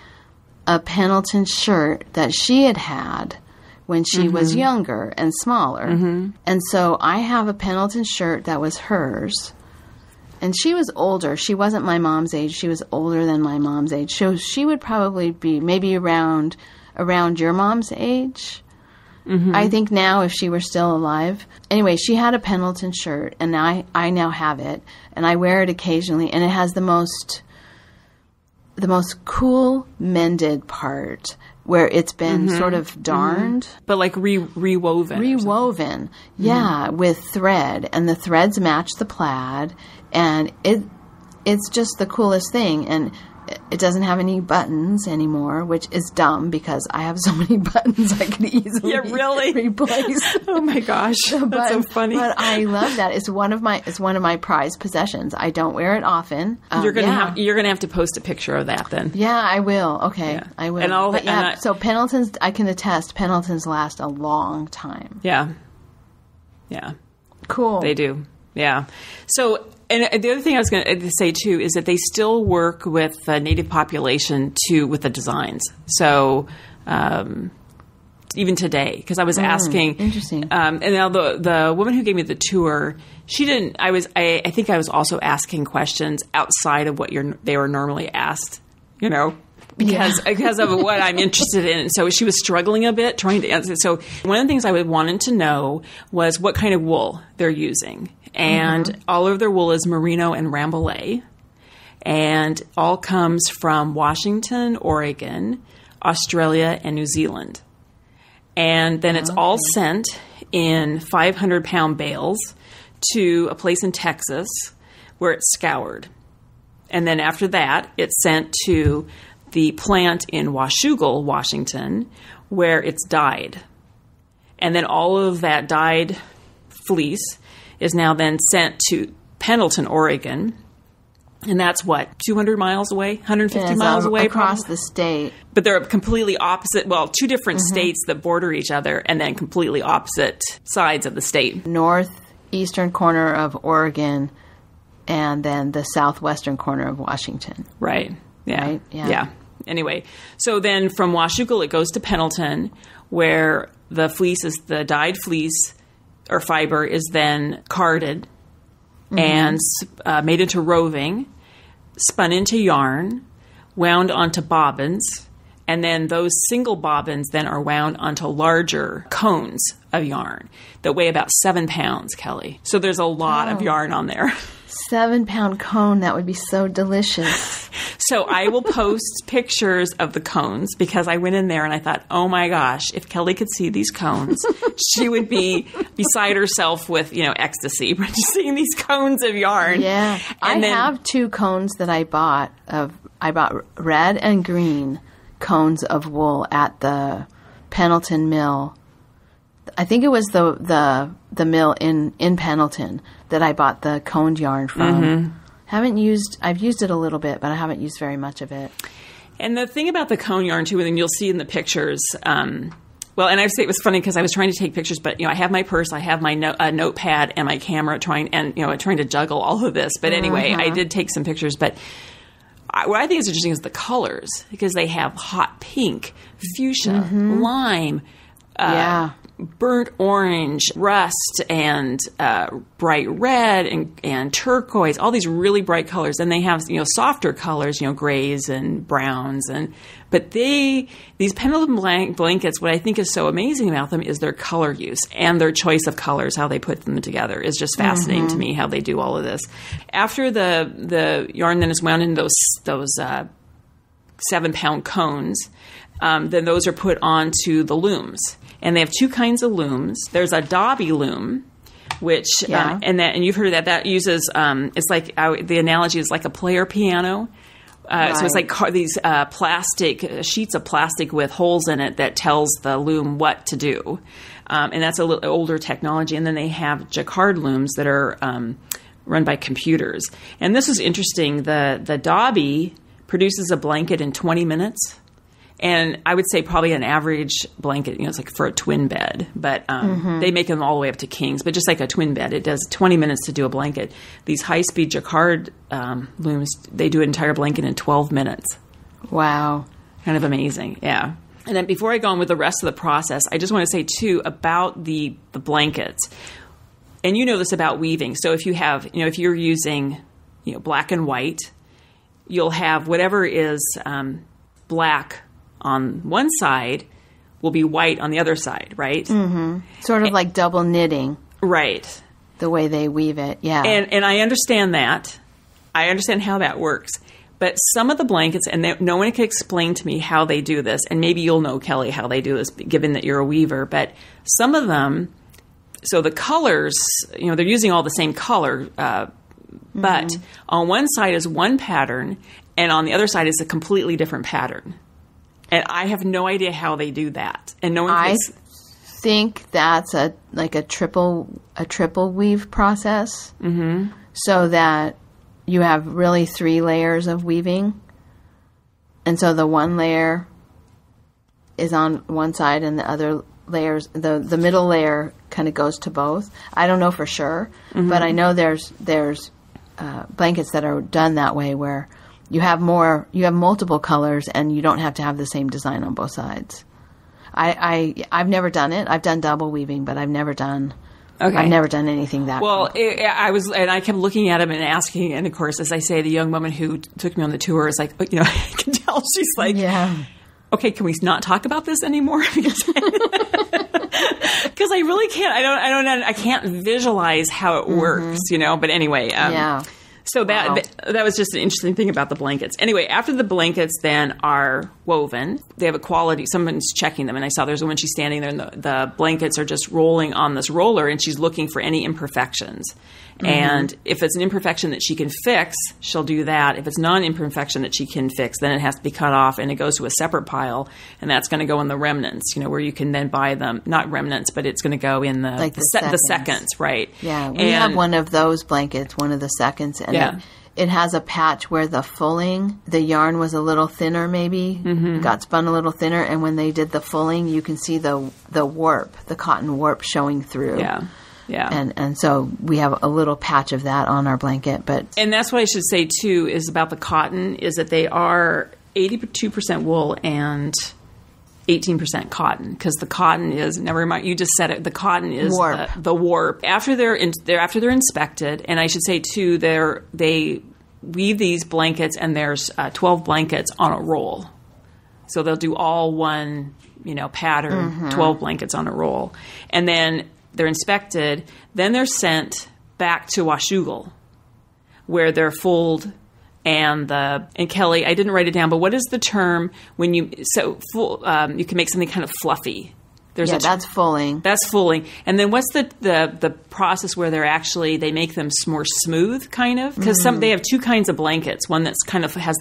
a Pendleton shirt that she had when she was younger and smaller. And so I have a Pendleton shirt that was hers. And she was older. She wasn't my mom's age. She was older than my mom's age. So she would probably be maybe around your mom's age. I think now, if she were still alive. Anyway, she had a Pendleton shirt, and I now have it, and I wear it occasionally, and it has the most cool mended part where it's been sort of darned. But like rewoven. Rewoven, yeah, with thread. And the threads match the plaid. And it's just the coolest thing. And it doesn't have any buttons anymore, which is dumb because I have so many buttons I could easily replace. Oh my gosh, that's so funny. But I love that. It's one of my prized possessions. I don't wear it often. You're gonna have to post a picture of that then. Yeah, I will. Okay, yeah. I will. So Pendletons, I can attest, Pendletons last a long time. Yeah. Cool. They do. Yeah. So, and the other thing I was going to say too is that they still work with the native population with the designs. So, even today, because I was asking, interesting. And now the woman who gave me the tour, she didn't. I think I was also asking questions outside of what they were normally asked. Because of what I'm interested in. So she was struggling a bit trying to answer. So one of the things I wanted to know was what kind of wool they're using. And all of their wool is merino and rambouillet. And all comes from Washington, Oregon, Australia, and New Zealand. And then it's all sent in 500-pound bales to a place in Texas where it's scoured. And then after that, it's sent to the plant in Washougal, Washington, where it's dyed. And then all of that dyed fleece is now then sent to Pendleton, Oregon. And that's 200 miles away, 150 miles away? Across the state. But they're completely opposite, two different states that border each other and then completely opposite sides of the state. Northeastern corner of Oregon and then the southwestern corner of Washington. Right. Yeah. Right? Yeah. Anyway, so then from Washougal, it goes to Pendleton, where the fleece is the dyed fleece or fiber is then carded and made into roving, spun into yarn, wound onto bobbins, and then those single bobbins then are wound onto larger cones of yarn that weigh about 7 pounds, Kelly. So there's a lot of yarn on there. 7-pound cone, that would be so delicious. So I will post pictures of the cones because I went in there and I thought, oh my gosh, if Kelly could see these cones, she would be beside herself with, ecstasy, just seeing these cones of yarn. Yeah. I have 2 cones that I bought. I bought red and green cones of wool at the Pendleton Mill. I think it was the mill in Pendleton that I bought the coned yarn from. I've used it a little bit, but I haven't used very much of it. And the thing about the cone yarn too, and you'll see in the pictures, and I say it was funny because I was trying to take pictures, but I have my purse, I have my notepad and my camera trying to juggle all of this. But anyway, I did take some pictures, but what I think is interesting is the colors, because they have hot pink, fuchsia, lime, burnt orange, rust, and bright red, and turquoise, all these really bright colors. And they have, softer colors, grays and browns. But these Pendleton blankets, what I think is so amazing about them is their color use and their choice of colors, how they put them together is just fascinating to me, how they do all of this. After the yarn then is wound into those 7-pound cones, then those are put onto the looms. And they have 2 kinds of looms. There's a Dobby loom, which and you've heard of that. That uses it's like the analogy is like a player piano. So it's like these plastic sheets of plastic with holes in it that tells the loom what to do, and that's a little older technology. And then they have jacquard looms that are run by computers. And this is interesting. The Dobby produces a blanket in 20 minutes. And I would say probably an average blanket, it's like for a twin bed. But they make them all the way up to kings. But just like a twin bed, it does 20 minutes to do a blanket. These high-speed jacquard looms, they do an entire blanket in 12 minutes. Wow. Kind of amazing, yeah. And then before I go on with the rest of the process, I just want to say, too, about the blankets. And you know this about weaving. So if you have, if you're using, black and white, you'll have whatever is black on one side will be white on the other side, right? Mm-hmm. Sort of like double knitting. Right. The way they weave it, yeah. And I understand that. I understand how that works. But some of the blankets, and no one can explain to me how they do this, and maybe you'll know, Kelly, how they do this, given that you're a weaver, but some of them, so the colors, they're using all the same color, but on one side is one pattern, and on the other side is a completely different pattern. And I have no idea how they do that. And no one I think that's a triple weave process, so that you have really 3 layers of weaving, and so the one layer is on one side, and the other layers, the middle layer, kind of goes to both. I don't know for sure, but I know there's blankets that are done that way where you have multiple colors, and you don't have to have the same design on both sides. I've never done it. I've done double weaving, but I've never done anything that well. I kept looking at him and asking, and of course, as I say, the young woman who took me on the tour is like, I can tell she's like, okay, can we not talk about this anymore? Because I really can't. I can't visualize how it works, But anyway, So that was just an interesting thing about the blankets. Anyway, after the blankets then are woven, they have a quality. Someone's checking them, and I saw there's a woman, she's standing there, and the blankets are just rolling on this roller, and she's looking for any imperfections. Mm-hmm. And if it's an imperfection that she can fix, she'll do that. If it's not an imperfection that she can fix, then it has to be cut off, and it goes to a separate pile, and that's going to go in the remnants, where you can then buy them. Not remnants, but it's going to go in the seconds, right? Yeah, we have one of those blankets, one of the seconds, and it has a patch where the fulling, the yarn was a little thinner maybe, got spun a little thinner, and when they did the fulling, you can see the warp, the cotton warp showing through. Yeah. Yeah. And so we have a little patch of that on our blanket. And that's what I should say, too, is about the cotton, is that they are 82% wool and 18% cotton, because the cotton is, never mind, you just said it, the cotton is warp. The warp. After they're inspected, and I should say, too, they weave these blankets, and there's 12 blankets on a roll. So they'll do all one, pattern, 12 blankets on a roll. And then they're inspected, then they're sent back to Washougal, where they're fulled. And Kelly, I didn't write it down, but what is the term when you can make something kind of fluffy? That's fulling. That's fulling. And then what's the process where they make them more smooth, kind of? Because they have two kinds of blankets. One that's kind of has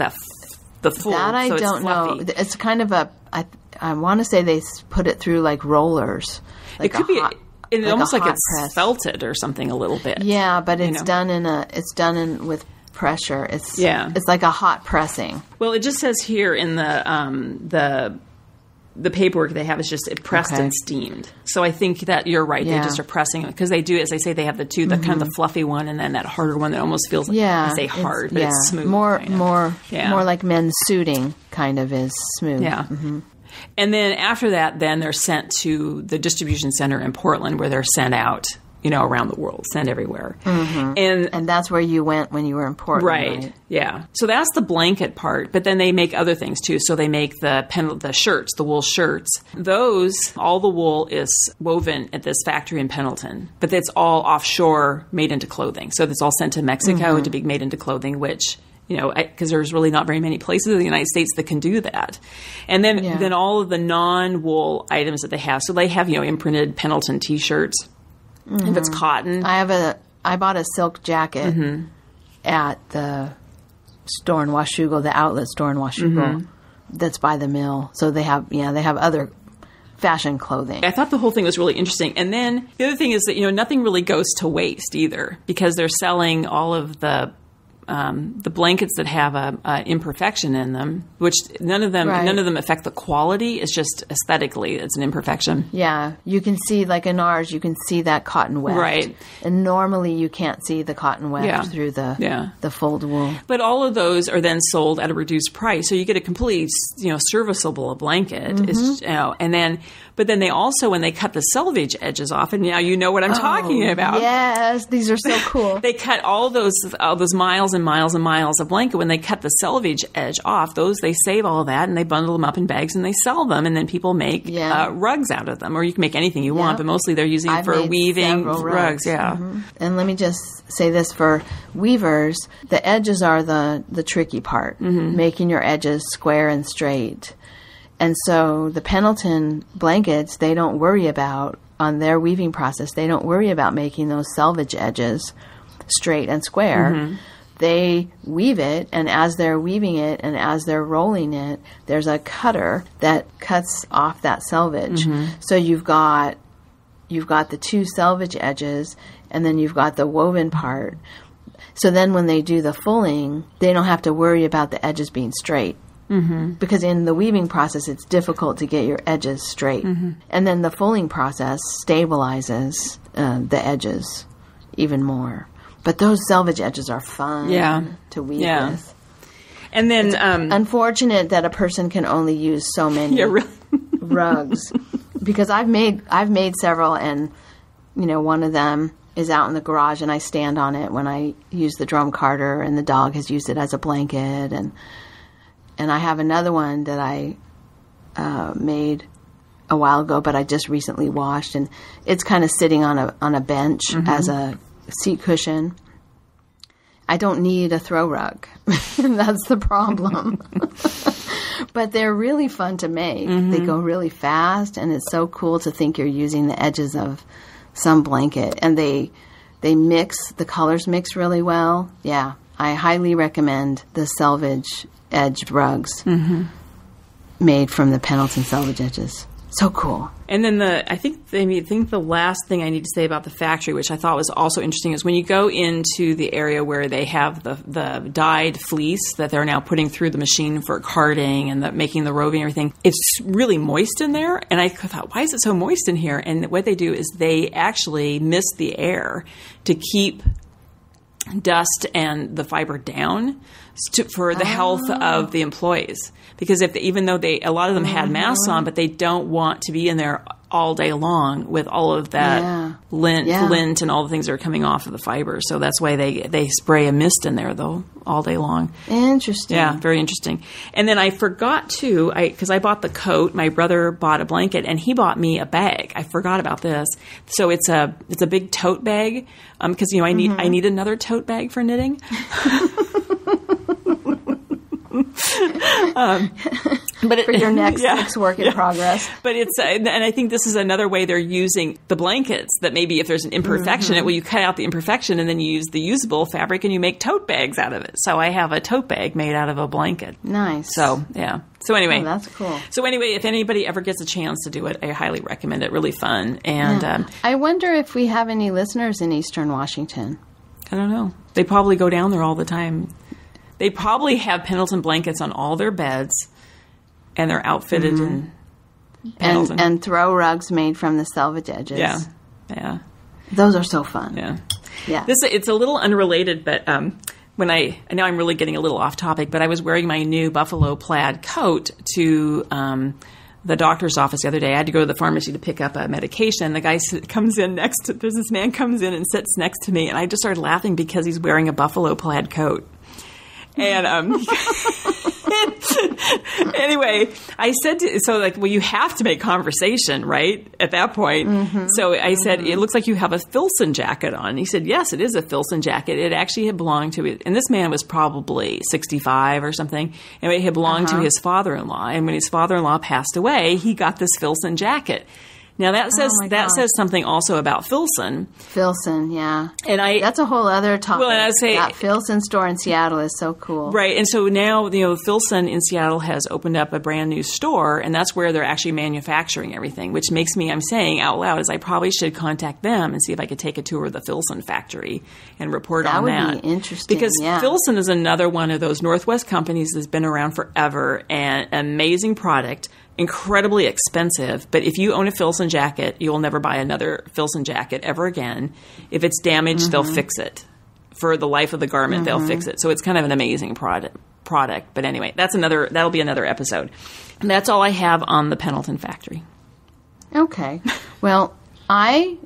the fold. That I don't know. It's kind of I want to say they put it through like rollers. Like it could be. It's almost like it's press. Felted or something a little bit. Yeah, but it's done with pressure. It's like a hot pressing. Well, it just says here in the paperwork they have is just pressed and steamed. So I think that you're right. They just are pressing it because they do, as I say, they have the two, the kind of the fluffy one and then that harder one that almost feels like I say hard, but it's smooth. More like men's suiting kind of is smooth. Yeah. Mm-hmm. And then after that, then they're sent to the distribution center in Portland, where they're sent out, around the world, sent everywhere. Mm-hmm. And that's where you went when you were in Portland, right? Yeah. So that's the blanket part, but then they make other things too. So they make the shirts, the wool shirts. Those, all the wool is woven at this factory in Pendleton, but it's all offshore, made into clothing. So it's all sent to Mexico to be made into clothing, which... because there's really not very many places in the United States that can do that. And then all of the non-wool items that they have. So they have, imprinted Pendleton T-shirts. If it's cotton. I bought a silk jacket at the store in Washougal, the outlet store in Washougal, that's by the mill. So they have other fashion clothing. I thought the whole thing was really interesting. And then the other thing is that, nothing really goes to waste either, because they're selling all of the blankets that have a imperfection in them, which none of them affect the quality. It's just aesthetically, it's an imperfection. Yeah, you can see, like in ours, you can see that cotton weft. Right. And normally you can't see the cotton weft through the fold wool. But all of those are then sold at a reduced price, so you get a completely serviceable blanket. It's, but then they also, when they cut the selvage edges off, and now you know what I'm talking about. Yes, these are so cool. They cut all those miles and miles and miles of blanket. When they cut the selvage edge off, they save all of that and they bundle them up in bags and they sell them, and then people make rugs out of them, or you can make anything you want, but mostly they're using it for weaving rugs. Yeah. Mm-hmm. And let me just say this for weavers: the edges are the tricky part, making your edges square and straight. And so the Pendleton blankets, they don't worry about, on their weaving process, they don't worry about making those selvage edges straight and square. They weave it, and as they're weaving it and as they're rolling it, there's a cutter that cuts off that selvage. So you've got the two selvage edges, and then you've got the woven part. So then when they do the fulling, they don't have to worry about the edges being straight. Because in the weaving process, it's difficult to get your edges straight. And then the fulling process stabilizes the edges even more. But those selvage edges are fun to weave with. And then... it's unfortunate that a person can only use so many rugs. Because I've made several, and, one of them is out in the garage, and I stand on it when I use the drum carter, and the dog has used it as a blanket, and I have another one that I made a while ago, but I just recently washed, and it's kind of sitting on a bench as a seat cushion. I don't need a throw rug. That's the problem. But they're really fun to make. Mm-hmm. They go really fast, and it's so cool to think you're using the edges of some blanket. And they mix, the colors mix really well. Yeah, I highly recommend the selvage edged rugs made from the Pendleton selvage edges. So cool. And then I think the last thing I need to say about the factory, which I thought was also interesting, is when you go into the area where they have the dyed fleece that they're now putting through the machine for carding and making the roving and everything, it's really moist in there. And I thought, why is it so moist in here? And what they do is they actually mist the air to keep dust and the fiber down for the health of the employees. Because even though a lot of them had masks on, but they don't want to be in there all day long with all of that lint and all the things that are coming off of the fiber. So that's why they spray a mist in there, though, all day long. Interesting. Yeah, very interesting. And then I forgot to, because I bought the coat, my brother bought a blanket, and he bought me a bag. I forgot about this. So it's a big tote bag, because I need another tote bag for knitting. But for your next work in progress. But it's and I think this is another way they're using the blankets, that maybe if there's an imperfection, you cut out the imperfection and then you use the usable fabric and you make tote bags out of it. So I have a tote bag made out of a blanket. Nice. So, yeah. So anyway. Oh, that's cool. So anyway, if anybody ever gets a chance to do it, I highly recommend it. Really fun. And I wonder if we have any listeners in Eastern Washington. I don't know. They probably go down there all the time. They probably have Pendleton blankets on all their beds, and they're outfitted in Pendleton. And throw rugs made from the selvage edges. Yeah. Those are so fun. Yeah. It's a little unrelated, but I know I'm really getting a little off topic, but I was wearing my new buffalo plaid coat to the doctor's office the other day. I had to go to the pharmacy to pick up a medication. The guy comes in this man comes in and sits next to me, and I just started laughing because he's wearing a buffalo plaid coat. And anyway, I said you have to make conversation, right? At that point. So I said, it looks like you have a Filson jacket on. And he said, yes, it is a Filson jacket. It actually had belonged to it. And this man was probably 65 or something. And it had belonged to his father-in-law. And when his father-in-law passed away, he got this Filson jacket. Now that says something also about Filson. Filson, yeah. And that's a whole other topic. Well, and I would say that Filson store in Seattle is so cool. Right. And so now, Filson in Seattle has opened up a brand new store, and that's where they're actually manufacturing everything, which makes me, I'm saying out loud, is I probably should contact them and see if I could take a tour of the Filson factory and report on that. That would be interesting. Because Filson is another one of those Northwest companies that's been around forever, and amazing product. Incredibly expensive, but if you own a Filson jacket, you will never buy another Filson jacket ever again. If it's damaged, they'll fix it. For the life of the garment, they'll fix it. So it's kind of an amazing product. But anyway, that'll be another episode. And that's all I have on the Pendleton factory. Okay. Well, I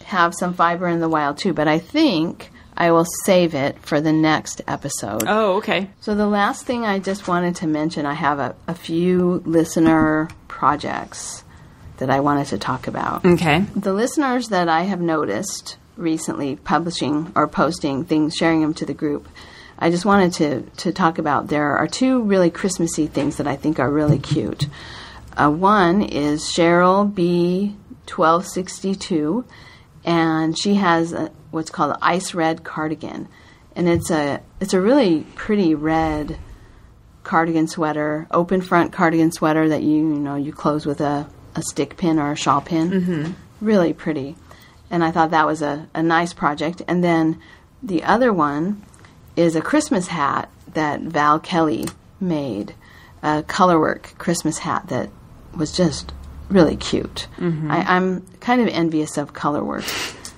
have some fiber in the wild too, but I think I will save it for the next episode. Oh, okay. So the last thing I just wanted to mention, I have a few listener projects that I wanted to talk about. Okay. The listeners that I have noticed recently publishing or posting things, sharing them to the group, I just wanted to talk about. There are two really Christmassy things that I think are really cute. One is Cheryl B. 1262, and she has what's called an ice red cardigan, and it's a really pretty red cardigan sweater, open front cardigan sweater that you close with a stick pin or a shawl pin. Really pretty, and I thought that was a nice project. And then the other one is a Christmas hat that Val Kelly made, a colorwork Christmas hat that was just really cute. I'm kind of envious of colorwork.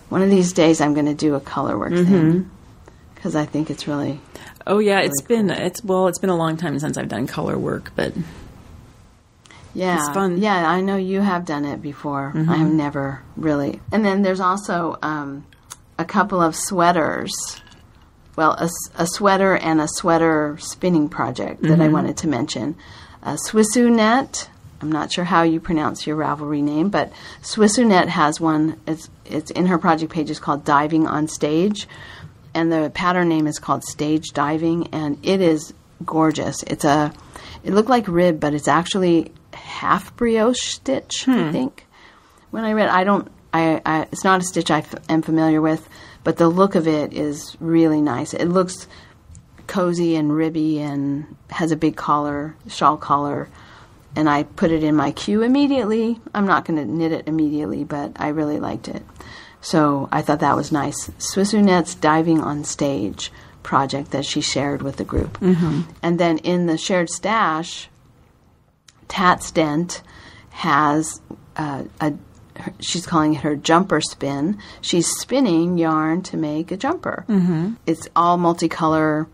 One of these days, I'm going to do a colorwork thing because I think it's really. Oh yeah, really it's been a long time since I've done color work, but yeah, it's fun. Yeah, I know you have done it before. I have never really. And then there's also a couple of sweaters. Well, a sweater and a sweater spinning project that I wanted to mention. Swissu Net. I'm not sure how you pronounce your Ravelry name, but Swissu Net has one. It's in her project page. It's called Diving on Stage. and the pattern name is called Stage Diving, and it is gorgeous. It looked like rib, but it's actually half brioche stitch, I think. When I read, it's not a stitch I am familiar with, but the look of it is really nice. It looks cozy and ribby and has a big collar, shawl collar, and I put it in my queue immediately. I'm not going to knit it immediately, but I really liked it. So I thought that was nice. Swissunette's Diving on Stage project that she shared with the group. And then in the shared stash, Tats Dent has she's calling it her jumper spin. She's spinning yarn to make a jumper. It's all multicolor.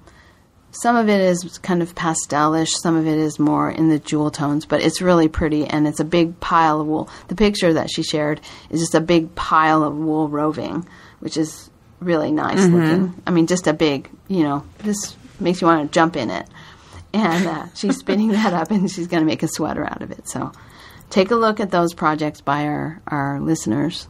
Some of it is kind of pastelish. Some of it is more in the jewel tones, but it's really pretty, and it's a big pile of wool. The picture that she shared is just a big pile of wool roving, which is really nice looking. I mean, just a big, this makes you want to jump in it. And she's spinning that up, and she's going to make a sweater out of it. So take a look at those projects by our listeners.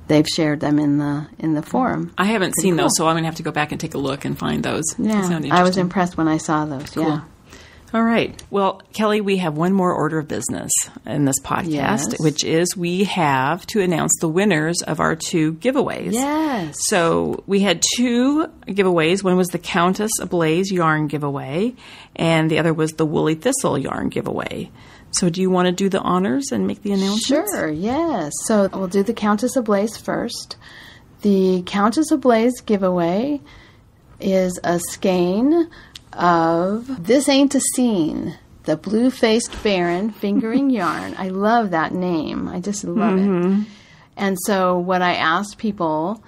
They've shared them in the forum. I haven't seen those, so I'm going to have to go back and take a look and find those. Yeah, I was impressed when I saw those. Cool. Yeah. All right. Well, Kelly, we have one more order of business in this podcast, which is we have to announce the winners of our 2 giveaways. Yes. So we had 2 giveaways. One was the Countess Ablaze yarn giveaway, and the other was the Woolly Thistle yarn giveaway. So do you want to do the honors and make the announcements? Sure, yes. So we'll do the Countess Ablaze first. The Countess Ablaze giveaway is a skein of This Ain't a Scene, the Blue-Faced Baron fingering yarn. I love that name. I just love it. And so what I asked people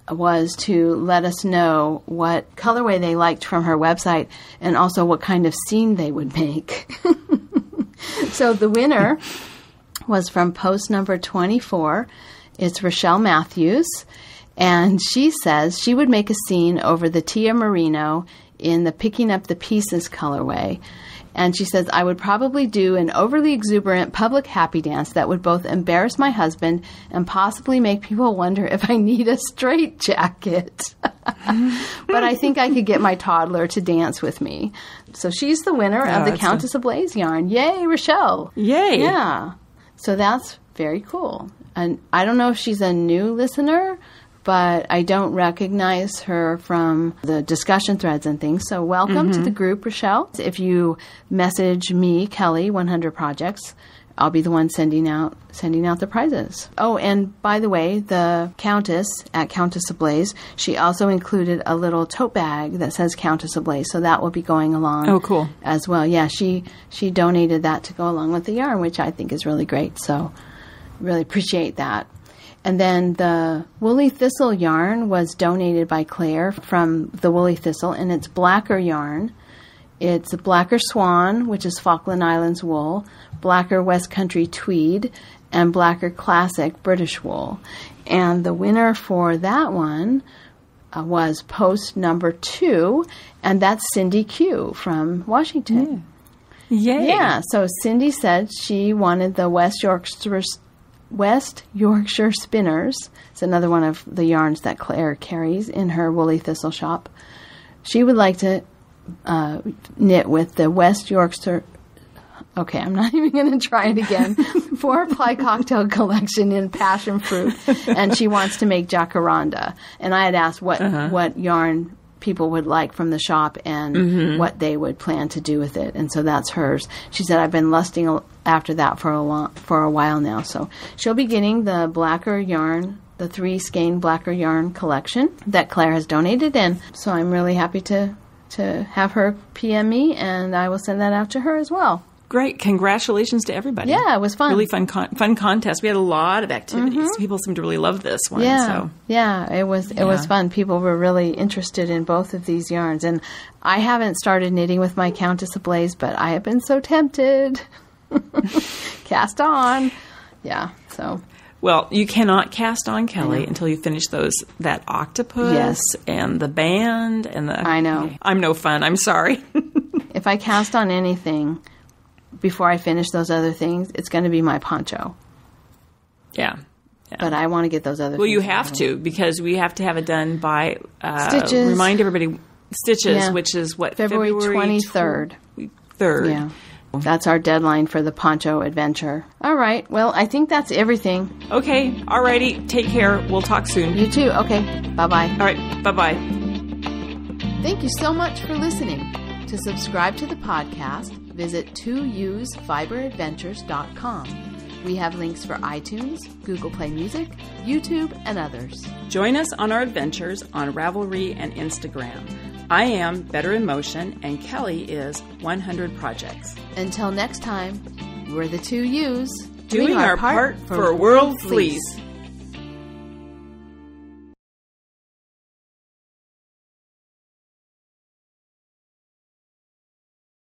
was to let us know what colorway they liked from her website and also what kind of scene they would make. So the winner was from post number 24. It's Rochelle Matthews, and she says she would make a scene over the Tia Merino in the Picking Up the Pieces colorway. And she says, I would probably do an overly exuberant public happy dance that would both embarrass my husband and possibly make people wonder if I need a straitjacket. But I think I could get my toddler to dance with me. So she's the winner of the Countess Ablaze yarn. Yay, Rochelle. Yay. Yeah. So that's very cool. And I don't know if she's a new listener, but I don't recognize her from the discussion threads and things. So welcome to the group, Rochelle. If you message me, Kelly, 100 Projects, I'll be the one sending out the prizes. Oh, and by the way, the Countess at Countess Ablaze, she also included a little tote bag that says Countess Ablaze, so that will be going along. Oh, cool. As well. Yeah, she donated that to go along with the yarn, which I think is really great. So really appreciate that. And then the Woolly Thistle yarn was donated by Claire from the Woolly Thistle, and it's blacker yarn. It's Blacker Swan, which is Falkland Islands wool, Blacker West Country tweed, and Blacker Classic British wool. And the winner for that one was post number 2, and that's Cindy Q from Washington. Yay. Yeah, so Cindy said she wanted the West Yorkshire Spinners. It's another one of the yarns that Claire carries in her Woolly Thistle shop. She would like to knit with the West Yorkshire... Okay, I'm not even going to try it again. 4-ply cocktail collection in passion fruit. And she wants to make jacaranda. And I had asked what yarn people would like from the shop and what they would plan to do with it. And so that's hers. She said, I've been lusting after that for a while now. So she'll be getting the blacker yarn, the 3 skein blacker yarn collection that Claire has donated in. So I'm really happy to have her PM me, and I will send that out to her as well. Great. Congratulations to everybody. Yeah, it was fun. Really fun contest. We had a lot of activities. People seem to really love this one. Yeah, it was fun. People were really interested in both of these yarns. And I haven't started knitting with my Countess Ablaze, but I have been so tempted. Cast on. Yeah, so... Well, you cannot cast on, Kelly, until you finish that octopus and the band and the... I know. Okay. I'm no fun. I'm sorry. If I cast on anything before I finish those other things, it's going to be my poncho. Yeah. But I want to get those other Well, things you have done. to, because we have to have it done by, Stitches. remind everybody, Stitches, Yeah. which is what? February 23rd. 3rd. Yeah. That's our deadline for the poncho adventure. All right. Well, I think that's everything. Okay. Alrighty. Take care. We'll talk soon. You too. Okay. Bye-bye. All right. Bye-bye. Thank you so much for listening. To subscribe to the podcast, visit 2usfiberadventures.com. We have links for iTunes, Google Play Music, YouTube, and others. Join us on our adventures on Ravelry and Instagram. I am Better in Motion, and Kelly is 100 Projects. Until next time, we're the 2Us Doing our part for World Fleece.